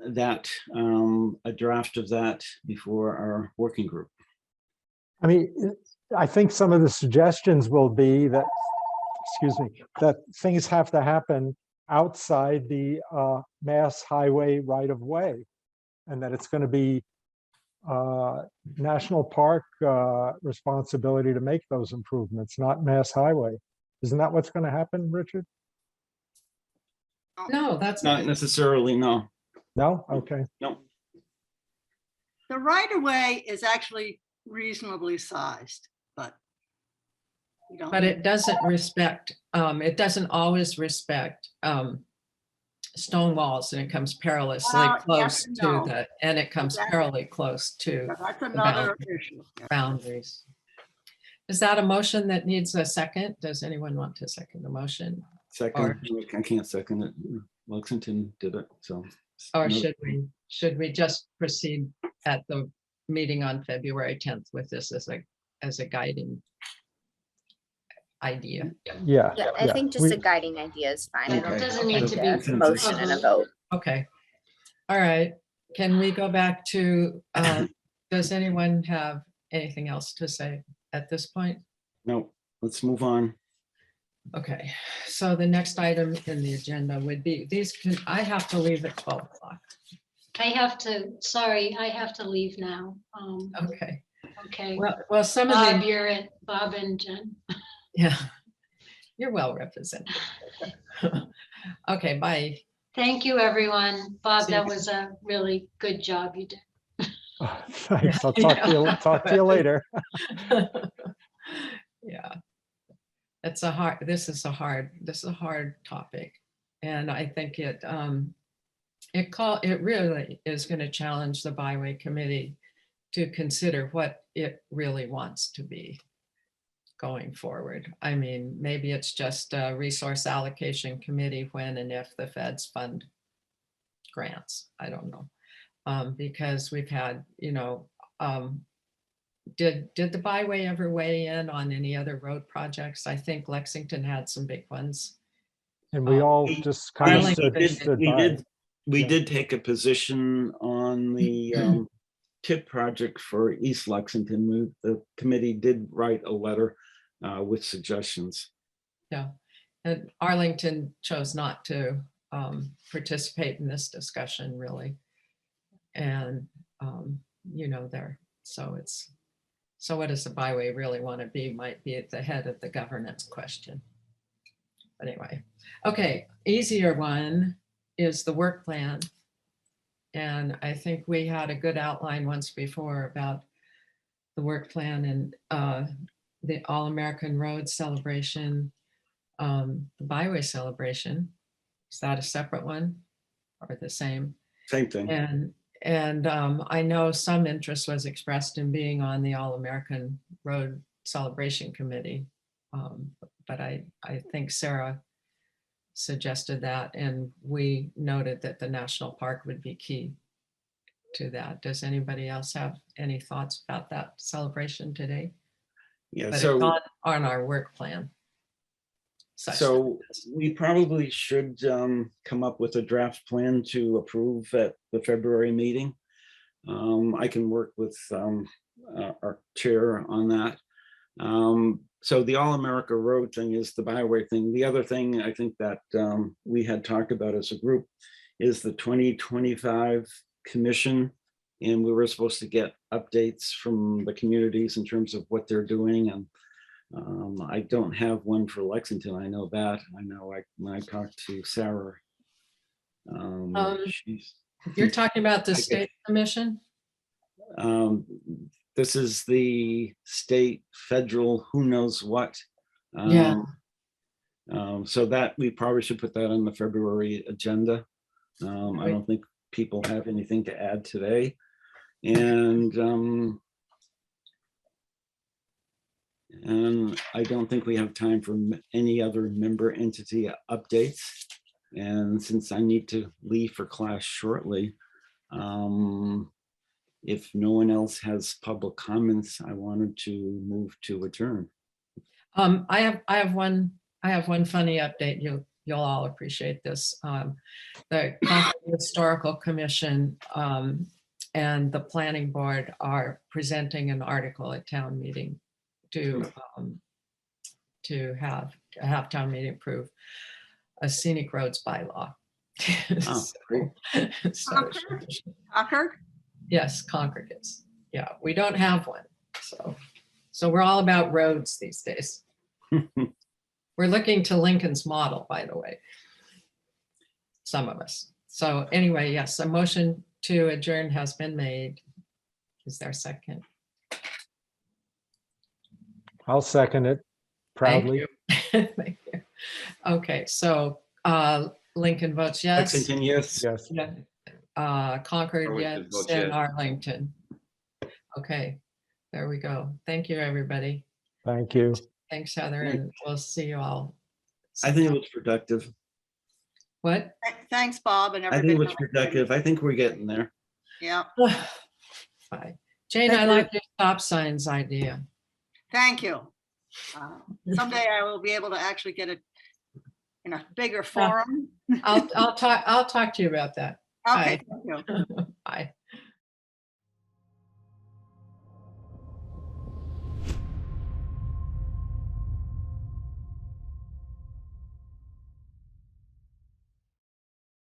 that, a draft of that before our working group. I mean, I think some of the suggestions will be that, excuse me, that things have to happen outside the mass highway right of way, and that it's going to be national park responsibility to make those improvements, not mass highway. Isn't that what's going to happen, Richard? No, that's Not necessarily, no. No? Okay. No. The right of way is actually reasonably sized, but we don't. But it doesn't respect, it doesn't always respect stone walls, and it comes perilously Well, close yes and to no. the, and it comes Exactly. perilously close to That's the another issue. Yeah. boundaries. Is that a motion that needs a second? Does anyone want to second the motion? Second, I can't second it. Lexington did it, so. Or No. should we just proceed at the meeting on February 10th with this as a guiding idea? Yeah. Yeah, I think just a guiding idea is fine. I don't Okay. think Doesn't it need needs to a be motion and a vote. Okay. All right. Can we go back to, does anyone have anything else to say at this point? No, let's move on. Okay, so the next item in the agenda would be I have to leave at 12 o'clock. I have to leave now. Okay, Okay. well, some of Bob, the, you're it, Bob and Jen. yeah, you're well represented. Okay, bye. Thank you, everyone. Bob, See that you. was a really good job you did. Thanks. I'll talk to you later. Yeah. This is a hard topic. And I think it really is going to challenge the Byway Committee to consider what it really wants to be going forward. I mean, maybe it's just a resource allocation committee when and if the feds fund grants. I don't know. Because we've had, did the Byway ever weigh in on any other road projects? I think Lexington had some big ones. And we all just kind of stood by. We did take a position on the TIP project for East Lexington. The committee did write a letter with suggestions. Yeah, and Arlington chose not to participate in this discussion, really. And, you know, so what does the byway really want to be might be at the head of the governance question. But anyway, okay, easier one is the work plan. And I think we had a good outline once before about the work plan and the All-American Road celebration, the Byway celebration. Is that a separate one or the same? Same thing. And I know some interest was expressed in being on the All-American Road Celebration Committee. But I think Sarah suggested that, and we noted that the national park would be key to that. Does anybody else have any thoughts about that celebration today? Yeah, But so it's on our work plan. So we probably should come up with a draft plan to approve at the February meeting. I can work with our chair on that. So the All-America Road thing is the Byway thing. The other thing I think that we had talked about as a group is the 2025 commission. And we were supposed to get updates from the communities in terms of what they're doing. And I don't have one for Lexington. I know that. I know when I talked to Sarah. You're talking about the state commission? This is the state, federal, who knows what. Yeah. So that we probably should put that on the February agenda. I don't think people have anything to add today. And I don't think we have time for any other member entity updates. And since I need to leave for class shortly, if no one else has public comments, I wanted to move to adjourn. I have one funny update. You'll all appreciate this. The Historical Commission and the Planning Board are presenting an article at town meeting to have town meeting approve a scenic roads bylaw. Oh, great. Concord? Yes, Concord is. Yeah, we don't have one. So we're all about roads these days. We're looking to Lincoln's model, by the way. Some of us. So anyway, yes, a motion to adjourn has been made. Is there a second? I'll second it proudly. Thank you. Thank you. Okay, so Lincoln votes yes. Lexington, yes. Yes. Concord, Arlington yes, votes and yes. Arlington. Okay, there we go. Thank you, everybody. Thank you. Thanks, Heather, and we'll see you all. I think it was productive. What? Thanks, Bob, and I think everybody. it was productive. I think we're getting there. Yeah, Bye. Jane, Thank I you. like your stop signs idea. thank you. Someday I will be able to actually get it in a bigger forum. I'll talk to you about that. Okay, thank you. Bye.